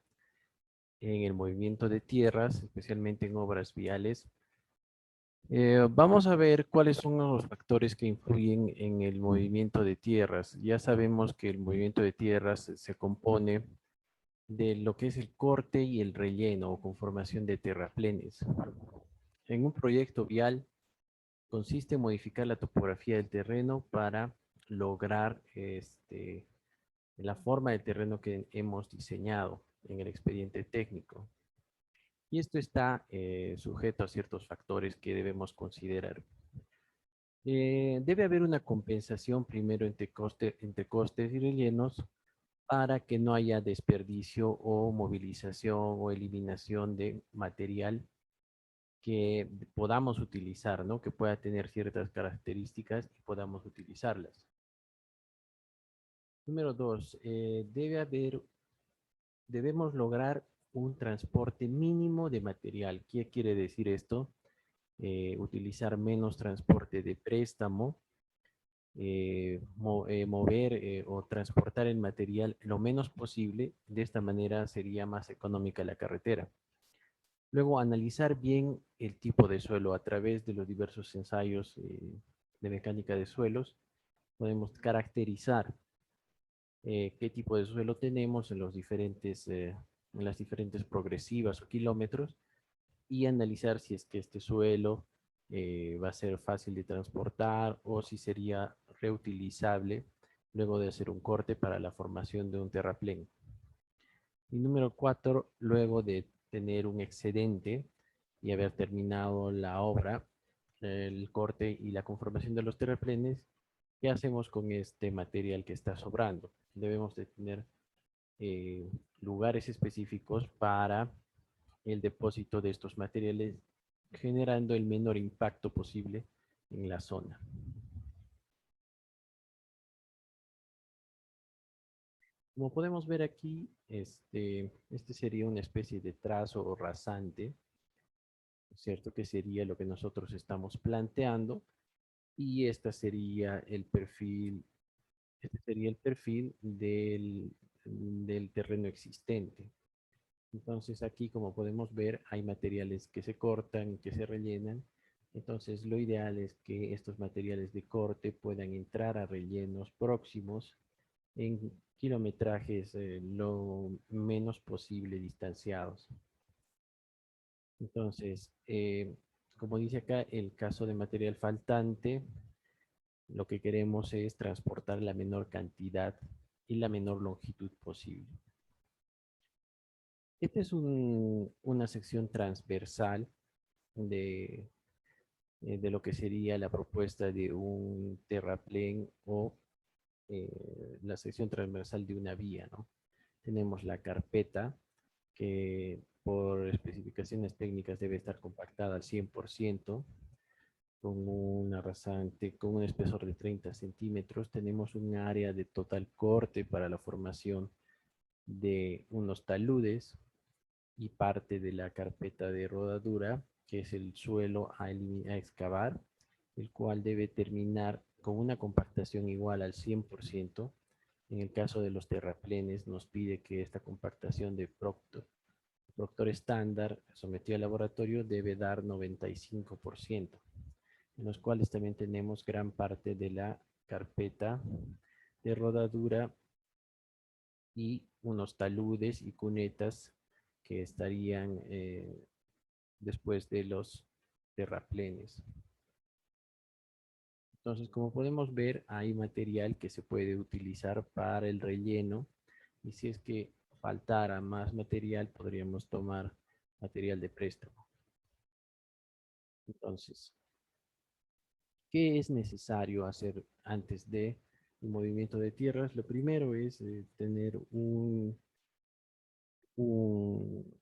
en el movimiento de tierras, especialmente en obras viales, vamos a ver cuáles son los factores que influyen en el movimiento de tierras. Ya sabemos que el movimiento de tierras se compone de lo que es el corte y el relleno o conformación de terraplenes. En un proyecto vial consiste en modificar la topografía del terreno para lograr la forma del terreno que hemos diseñado en el expediente técnico. Y esto está sujeto a ciertos factores que debemos considerar. Debe haber una compensación primero entre costes y rellenos para que no haya desperdicio o movilización o eliminación de material que podamos utilizar, ¿no? Que pueda tener ciertas características y podamos utilizarlas. Número 2, debemos lograr un transporte mínimo de material. ¿Qué quiere decir esto? Utilizar menos transporte de préstamo, mover o transportar el material lo menos posible. De esta manera sería más económica la carretera. Luego, analizar bien el tipo de suelo a través de los diversos ensayos de mecánica de suelos. Podemos caracterizar qué tipo de suelo tenemos en las diferentes progresivas o kilómetros y analizar si es que este suelo va a ser fácil de transportar o si sería reutilizable luego de hacer un corte para la formación de un terraplén. Y número 4, luego de tener un excedente y haber terminado la obra, el corte y la conformación de los terraplenes, ¿qué hacemos con este material que está sobrando? Debemos de tener lugares específicos para el depósito de estos materiales, generando el menor impacto posible en la zona. Como podemos ver aquí, este sería una especie de trazo rasante, ¿cierto? Que sería lo que nosotros estamos planteando. Y este sería el perfil del terreno existente. Entonces aquí, como podemos ver, hay materiales que se cortan, que se rellenan. Entonces lo ideal es que estos materiales de corte puedan entrar a rellenos próximos en kilometrajes lo menos posible distanciados. Entonces, como dice acá, el caso de material faltante, lo que queremos es transportar la menor cantidad y la menor longitud posible. Esta es una sección transversal de, de lo que sería la propuesta de un terraplén o la sección transversal de una vía, ¿no? Tenemos la carpeta que por especificaciones técnicas debe estar compactada al 100%, con una rasante, con un espesor de 30 centímetros. Tenemos un área de total corte para la formación de unos taludes y parte de la carpeta de rodadura, que es el suelo a excavar, el cual debe terminar con una compactación igual al 100%. En el caso de los terraplenes, nos pide que esta compactación de Proctor estándar sometido al laboratorio debe dar 95%, en los cuales también tenemos gran parte de la carpeta de rodadura y unos taludes y cunetas que estarían después de los terraplenes. Entonces, como podemos ver, hay material que se puede utilizar para el relleno, y si es que faltara más material, podríamos tomar material de préstamo. Entonces, ¿qué es necesario hacer antes de el movimiento de tierras? Lo primero es tener un, un,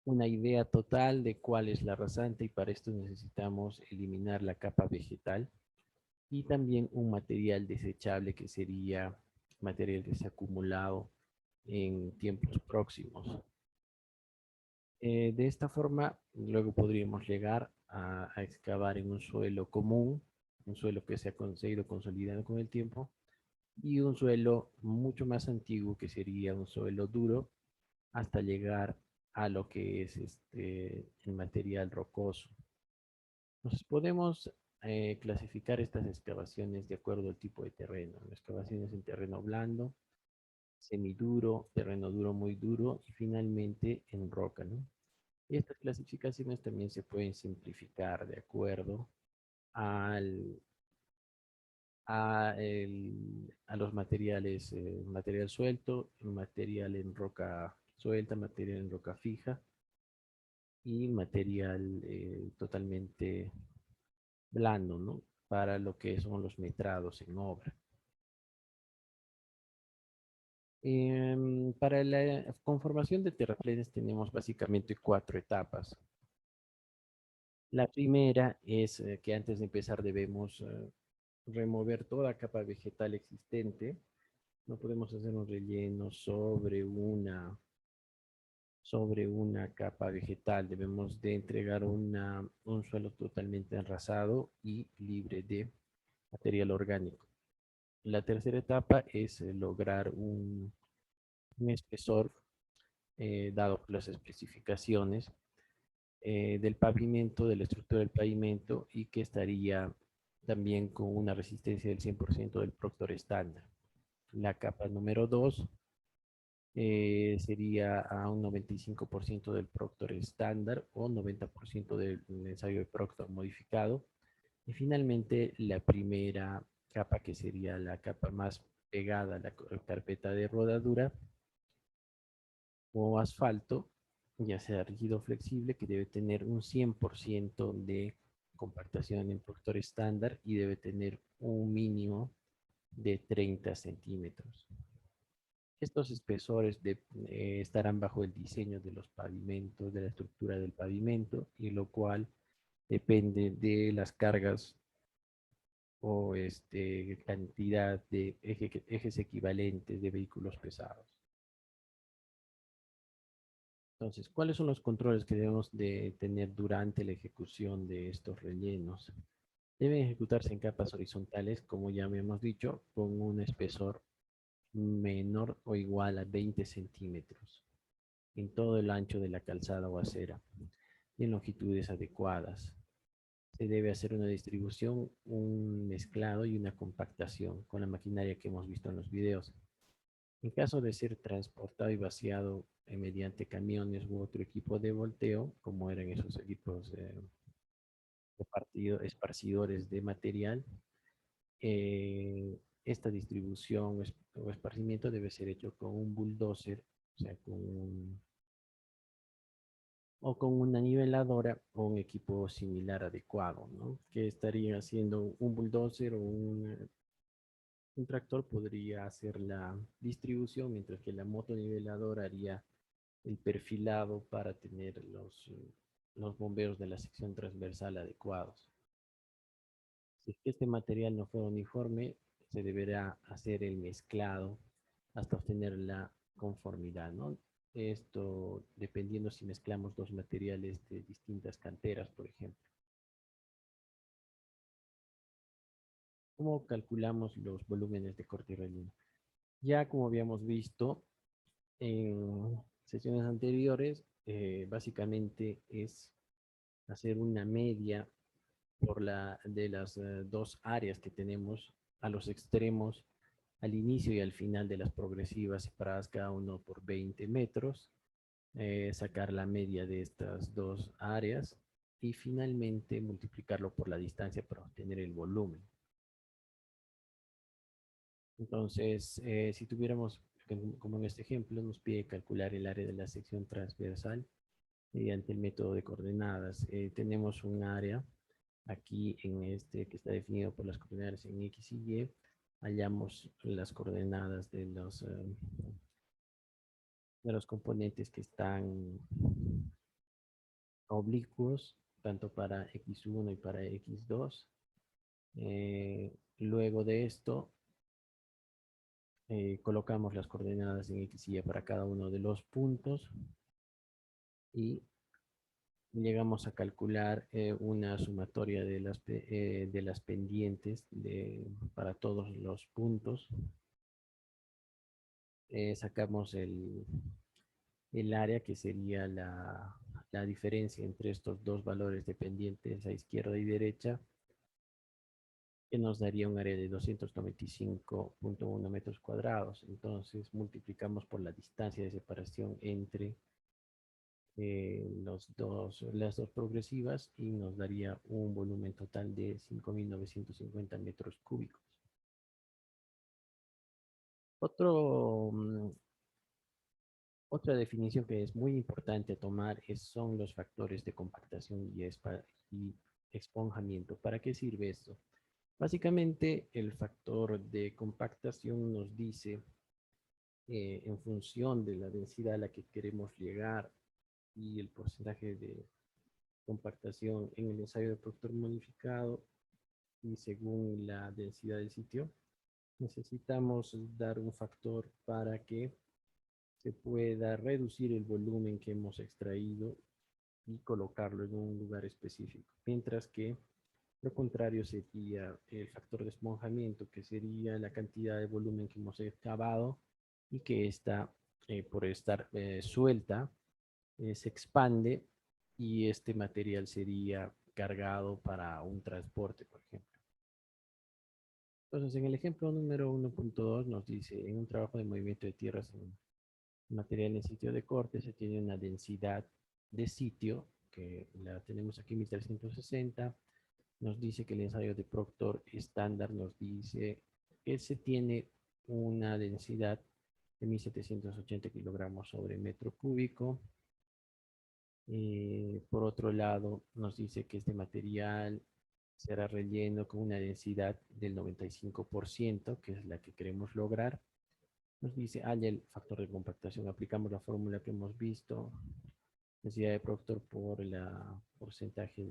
una idea total de cuál es la rasante, y para esto necesitamos eliminar la capa vegetal y también un material desechable que sería material que se ha acumulado en tiempos próximos. De esta forma, luego podríamos llegar a excavar en un suelo común, un suelo que se ha ido consolidando con el tiempo, y un suelo mucho más antiguo que sería un suelo duro, hasta llegar a lo que es el material rocoso. Entonces podemos clasificar estas excavaciones de acuerdo al tipo de terreno. Excavaciones en terreno blando, semiduro, terreno duro, muy duro, y finalmente en roca, ¿no? Estas clasificaciones también se pueden simplificar de acuerdo al, a los materiales, material suelto, material en roca suelta, material en roca fija y material totalmente blando, ¿no? Para lo que son los metrados en obra. Para la conformación de terraplenes tenemos básicamente 4 etapas. La primera es que antes de empezar debemos remover toda capa vegetal existente. No podemos hacer un relleno sobre una capa vegetal. Debemos de entregar un suelo totalmente enrasado y libre de material orgánico. La tercera etapa es lograr un espesor dado por las especificaciones del pavimento, de la estructura del pavimento, y que estaría también con una resistencia del 100% del Proctor estándar. La capa número 2 sería a un 95% del Proctor estándar o 90% del ensayo de Proctor modificado. Y finalmente la primera capa, que sería la capa más pegada a la carpeta de rodadura o asfalto, ya sea rígido o flexible, que debe tener un 100% de compactación en Proctor estándar y debe tener un mínimo de 30 centímetros. Estos espesores estarán bajo el diseño de los pavimentos, de la estructura del pavimento, y lo cual depende de las cargas o cantidad de ejes equivalentes de vehículos pesados. Entonces, ¿cuáles son los controles que debemos de tener durante la ejecución de estos rellenos? Deben ejecutarse en capas horizontales, como ya habíamos dicho, con un espesor menor o igual a 20 centímetros en todo el ancho de la calzada o acera y en longitudes adecuadas. Se debe hacer una distribución, un mezclado y una compactación con la maquinaria que hemos visto en los videos. En caso de ser transportado y vaciado mediante camiones u otro equipo de volteo, como eran esos equipos esparcidores de material, esta distribución o esparcimiento debe ser hecho con un bulldozer, o sea, con una niveladora o un equipo similar adecuado, ¿no? Que estaría haciendo un bulldozer o un tractor podría hacer la distribución, mientras que la motoniveladora haría el perfilado para tener los bomberos de la sección transversal adecuados. Si es que este material no fue uniforme, se deberá hacer el mezclado hasta obtener la conformidad, ¿no? Esto dependiendo si mezclamos dos materiales de distintas canteras, por ejemplo. ¿Cómo calculamos los volúmenes de corte y relleno? Ya como habíamos visto en sesiones anteriores, básicamente es hacer una media de las dos áreas que tenemos a los extremos, al inicio y al final de las progresivas, separadas cada uno por 20 metros, sacar la media de estas dos áreas y finalmente multiplicarlo por la distancia para obtener el volumen. Entonces, si tuviéramos, como en este ejemplo, nos pide calcular el área de la sección transversal mediante el método de coordenadas. Tenemos un área aquí en este que está definido por las coordenadas en X y Y. Hallamos las coordenadas de los componentes que están oblicuos, tanto para X1 y para X2. Luego de esto, colocamos las coordenadas en X y Y para cada uno de los puntos y llegamos a calcular una sumatoria de las pendientes para todos los puntos. Sacamos el área que sería la diferencia entre estos dos valores dependientes a izquierda y derecha, que nos daría un área de 295.1 metros cuadrados. Entonces multiplicamos por la distancia de separación entre las dos progresivas y nos daría un volumen total de 5.950 metros cúbicos. Otra definición que es muy importante tomar son los factores de compactación y esponjamiento. ¿Para qué sirve esto? Básicamente, el factor de compactación nos dice, en función de la densidad a la que queremos llegar y el porcentaje de compactación en el ensayo de Proctor modificado y según la densidad del sitio, necesitamos dar un factor para que se pueda reducir el volumen que hemos extraído y colocarlo en un lugar específico. Mientras que lo contrario sería el factor de esponjamiento, que sería la cantidad de volumen que hemos excavado y que está, por estar suelta, se expande y este material sería cargado para un transporte, por ejemplo. Entonces, en el ejemplo número 1.2 nos dice, en un trabajo de movimiento de tierras en material en sitio de corte, se tiene una densidad de sitio, que la tenemos aquí 1360, nos dice que el ensayo de Proctor estándar nos dice que se tiene una densidad de 1780 kilogramos sobre metro cúbico. Por otro lado, nos dice que este material será relleno con una densidad del 95%, que es la que queremos lograr. Nos dice, halla el factor de compactación. Aplicamos la fórmula que hemos visto. Densidad de Proctor por el porcentaje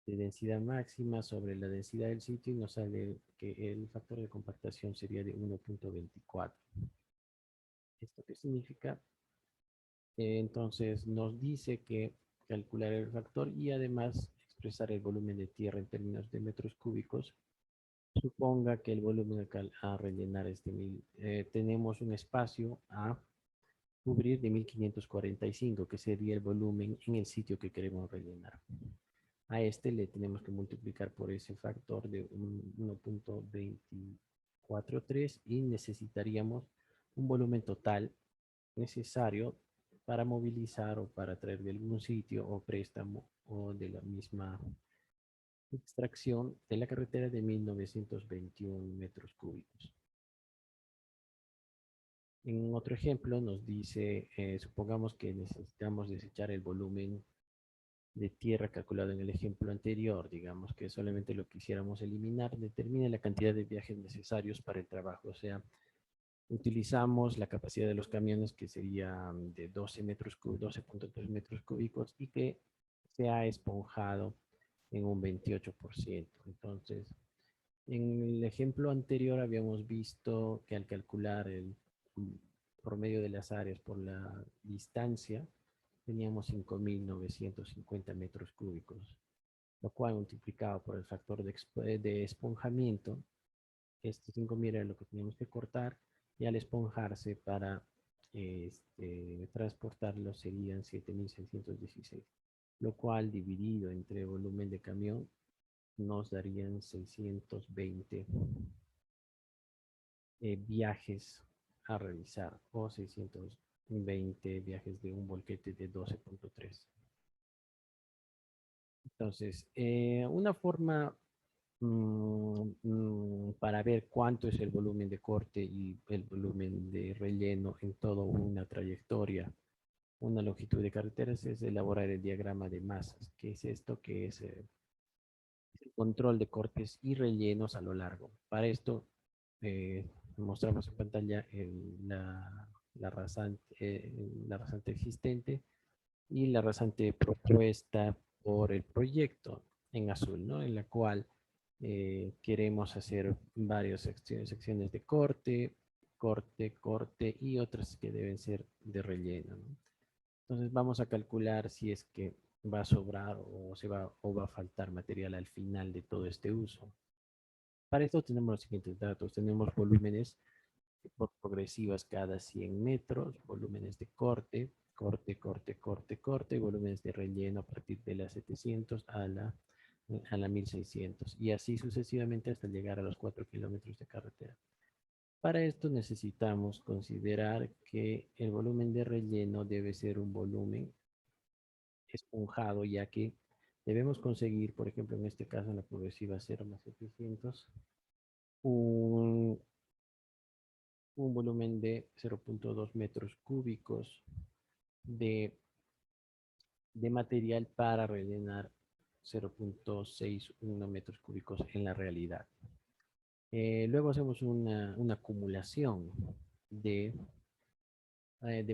de densidad máxima sobre la densidad del sitio y nos sale que el factor de compactación sería de 1.24. ¿Esto qué significa? Entonces nos dice que calcular el factor y además expresar el volumen de tierra en términos de metros cúbicos. Suponga que el volumen a rellenar es de tenemos un espacio a cubrir de 1545, que sería el volumen en el sitio que queremos rellenar. A este le tenemos que multiplicar por ese factor de 1.243 y necesitaríamos un volumen total necesario para movilizar o para traer de algún sitio o préstamo o de la misma extracción de la carretera de 1921 metros cúbicos. En otro ejemplo nos dice, supongamos que necesitamos desechar el volumen de tierra calculado en el ejemplo anterior, digamos que solamente lo quisiéramos eliminar, determine la cantidad de viajes necesarios para el trabajo, o sea, utilizamos la capacidad de los camiones que sería de 12 metros 12.3 metros cúbicos y que se ha esponjado en un 28%. Entonces, en el ejemplo anterior habíamos visto que al calcular el promedio de las áreas por la distancia, teníamos 5.950 metros cúbicos, lo cual multiplicado por el factor de esponjamiento, este 5.000 era lo que teníamos que cortar, y al esponjarse para transportarlo serían 7.616, lo cual dividido entre volumen de camión nos darían 620 viajes a realizar o 620 viajes de un volquete de 12.3. Entonces, una forma para ver cuánto es el volumen de corte y el volumen de relleno en toda una trayectoria, una longitud de carreteras, es elaborar el diagrama de masas. ¿Qué es esto? Que es el control de cortes y rellenos a lo largo. Para esto, mostramos en pantalla la rasante existente y la rasante propuesta por el proyecto en azul, ¿no? En la cual queremos hacer varias secciones de corte, corte y otras que deben ser de relleno, ¿no? Entonces vamos a calcular si es que va a sobrar o va a faltar material al final de todo este uso. Para esto tenemos los siguientes datos. Tenemos volúmenes por progresivas cada 100 metros, volúmenes de corte, corte, volúmenes de relleno a partir de las 700 a la 1600 y así sucesivamente hasta llegar a los 4 kilómetros de carretera. Para esto necesitamos considerar que el volumen de relleno debe ser un volumen esponjado, ya que debemos conseguir, por ejemplo, en este caso en la progresiva 0 más 700, un volumen de 0.2 metros cúbicos de material para rellenar 0.61 metros cúbicos en la realidad. Luego hacemos una acumulación de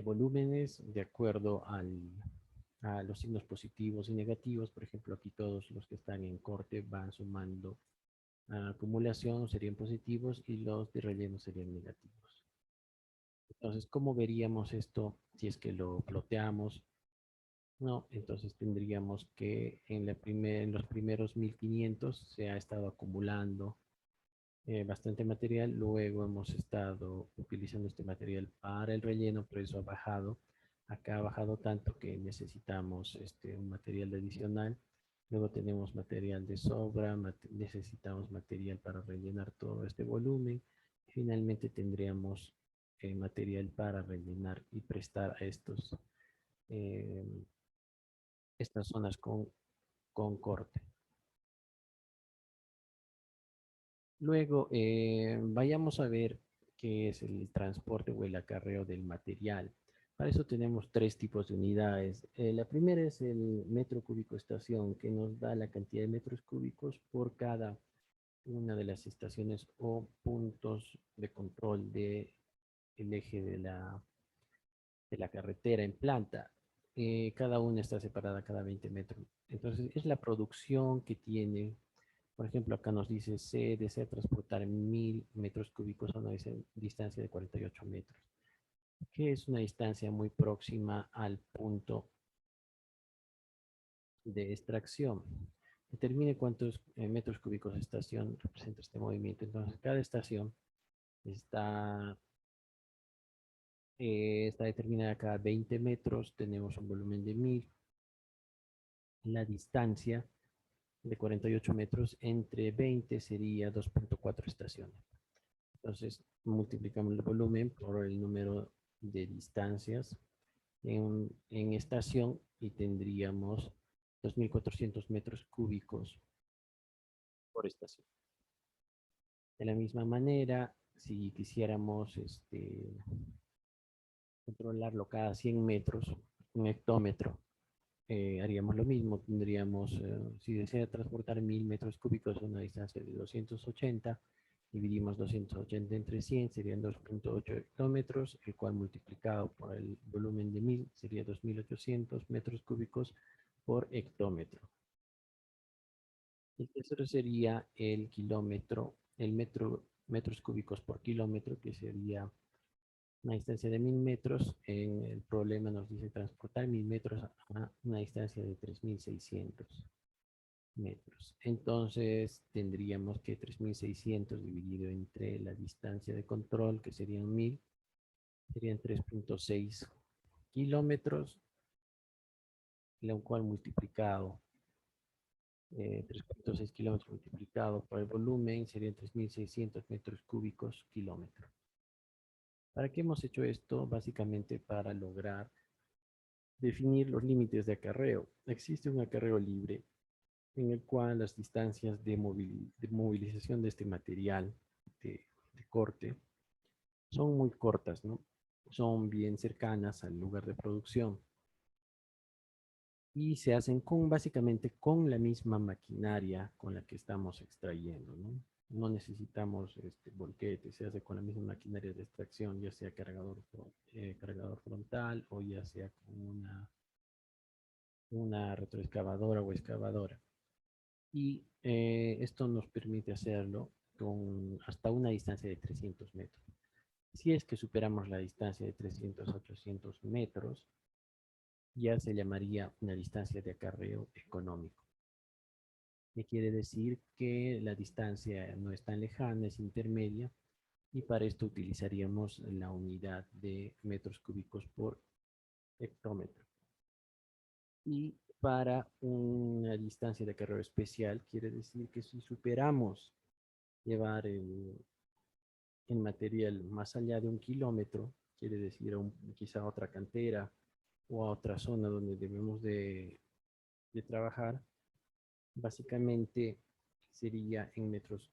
volúmenes de acuerdo a los signos positivos y negativos. Por ejemplo, aquí todos los que están en corte van sumando a acumulación, serían positivos, y los de relleno serían negativos. Entonces, ¿cómo veríamos esto si es que lo ploteamos? No, entonces tendríamos que en los primeros 1500 se ha estado acumulando bastante material, luego hemos estado utilizando este material para el relleno, pero eso ha bajado. Acá ha bajado tanto que necesitamos un material adicional. Luego tenemos material de sobra, necesitamos material para rellenar todo este volumen. Finalmente tendríamos material para rellenar y prestar a estas zonas con corte. Luego, vayamos a ver qué es el transporte o el acarreo del material. Para eso tenemos tres tipos de unidades. La primera es el metro cúbico estación, que nos da la cantidad de metros cúbicos por cada una de las estaciones o puntos de control del eje de la carretera en planta. cada una está separada cada 20 metros. Entonces, es la producción que tiene. Por ejemplo, acá nos dice, se desea transportar 1000 metros cúbicos a una distancia de 48 metros, que es una distancia muy próxima al punto de extracción. Determine cuántos metros cúbicos de estación representa este movimiento. Entonces, cada estación está, está determinada cada 20 metros. Tenemos un volumen de 1000. La distancia de 48 metros entre 20 sería 2.4 estaciones. Entonces, multiplicamos el volumen por el número de distancias en estación y tendríamos 2.400 metros cúbicos por estación. De la misma manera, si quisiéramos controlarlo cada 100 metros, un hectómetro, haríamos lo mismo. Tendríamos, si desea transportar 1000 metros cúbicos a una distancia de 280, dividimos 280 entre 100, serían 2.8 hectómetros, el cual multiplicado por el volumen de 1000 sería 2800 metros cúbicos por hectómetro. El tercero sería el kilómetro, el metros cúbicos por kilómetro, que sería una distancia de 1000 metros. En el problema nos dice transportar 1000 metros a una distancia de 3600 metros. Entonces tendríamos que 3600 dividido entre la distancia de control, que serían 1000, serían 3.6 kilómetros, lo cual multiplicado 3.6 kilómetros multiplicado por el volumen serían 3600 metros cúbicos kilómetro. ¿Para qué hemos hecho esto? Básicamente para lograr definir los límites de acarreo. Existe un acarreo libre en el cual las distancias de movilización de este material de corte son muy cortas, ¿no? Son bien cercanas al lugar de producción y se hacen básicamente con la misma maquinaria con la que estamos extrayendo, ¿no? No necesitamos volquete, se hace con la misma maquinaria de extracción, ya sea cargador frontal o ya sea con una retroexcavadora o excavadora. Y esto nos permite hacerlo con hasta una distancia de 300 metros. Si es que superamos la distancia de 300 a 800 metros, ya se llamaría una distancia de acarreo económico. ¿Qué quiere decir? Que la distancia no es tan lejana, es intermedia, y para esto utilizaríamos la unidad de metros cúbicos por hectómetro. Y para una distancia de acarreo especial, quiere decir que si superamos llevar el material más allá de 1 kilómetro, quiere decir quizá a otra cantera o a otra zona donde debemos de trabajar, básicamente sería en metros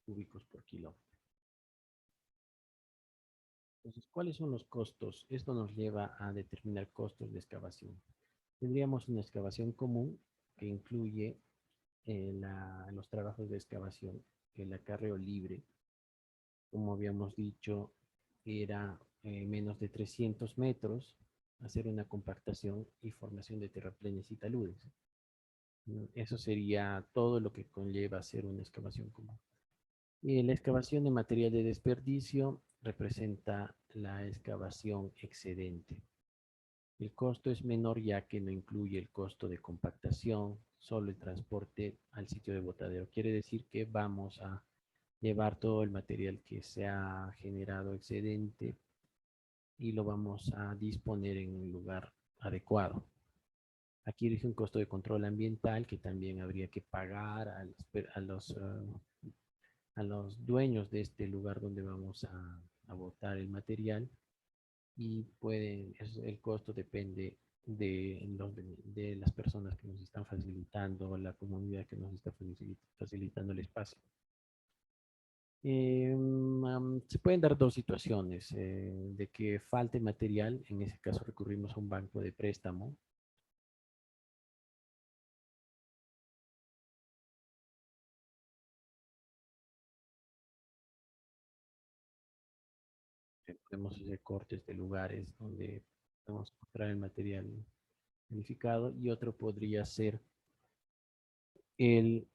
cúbicos por kilómetro. Entonces, ¿cuáles son los costos? Esto nos lleva a determinar costos de excavación. Tendríamos una excavación común que incluye los trabajos de excavación, el acarreo libre, como habíamos dicho, era menos de 300 metros, hacer una compactación y formación de terraplenes y taludes. Eso sería todo lo que conlleva hacer una excavación común. Y la excavación de material de desperdicio representa la excavación excedente. El costo es menor ya que no incluye el costo de compactación, solo el transporte al sitio de botadero. Quiere decir que vamos a llevar todo el material que se ha generado excedente y lo vamos a disponer en un lugar adecuado. Aquí dice un costo de control ambiental que también habría que pagar a los dueños de este lugar donde vamos a botar el material, y el costo depende de las personas que nos están facilitando, la comunidad que nos está facilitando el espacio. Se pueden dar dos situaciones, de que falte material. En ese caso recurrimos a un banco de préstamo. Podemos hacer cortes de lugares donde podemos encontrar el material planificado, y otro podría ser el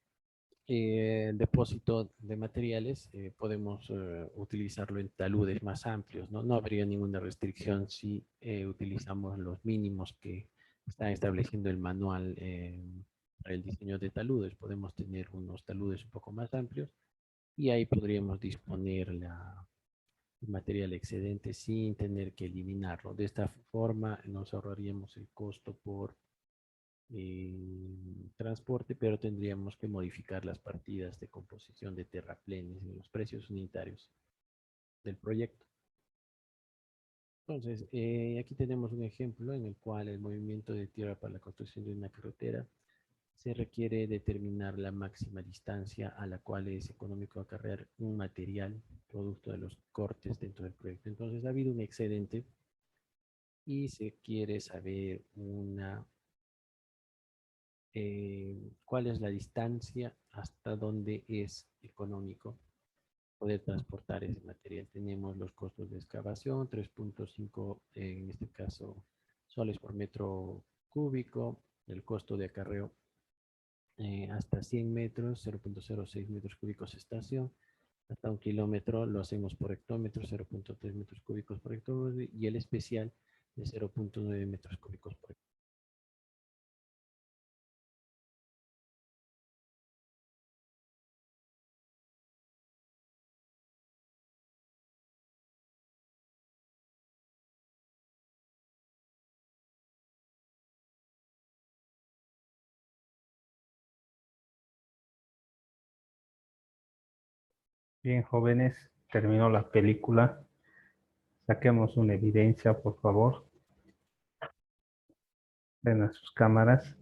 depósito de materiales. Podemos utilizarlo en taludes más amplios, ¿no? No habría ninguna restricción si utilizamos los mínimos que está estableciendo el manual para el diseño de taludes. Podemos tener unos taludes un poco más amplios y ahí podríamos disponer el material excedente sin tener que eliminarlo. De esta forma nos ahorraríamos el costo por transporte, pero tendríamos que modificar las partidas de composición de terraplenes en los precios unitarios del proyecto. Entonces, aquí tenemos un ejemplo en el cual el movimiento de tierra para la construcción de una carretera se requiere determinar la máxima distancia a la cual es económico acarrear un material producto de los cortes dentro del proyecto. Entonces, ha habido un excedente y se quiere saber cuál es la distancia hasta donde es económico poder transportar ese material. Tenemos los costos de excavación, 3.5 en este caso soles por metro cúbico, el costo de acarreo hasta 100 metros, 0.06 metros cúbicos estación, hasta 1 kilómetro lo hacemos por hectómetro, 0.3 metros cúbicos por hectómetro, y el especial de 0.9 metros cúbicos por hectómetro. Bien, jóvenes, terminó la película. Saquemos una evidencia, por favor. Ven a sus cámaras.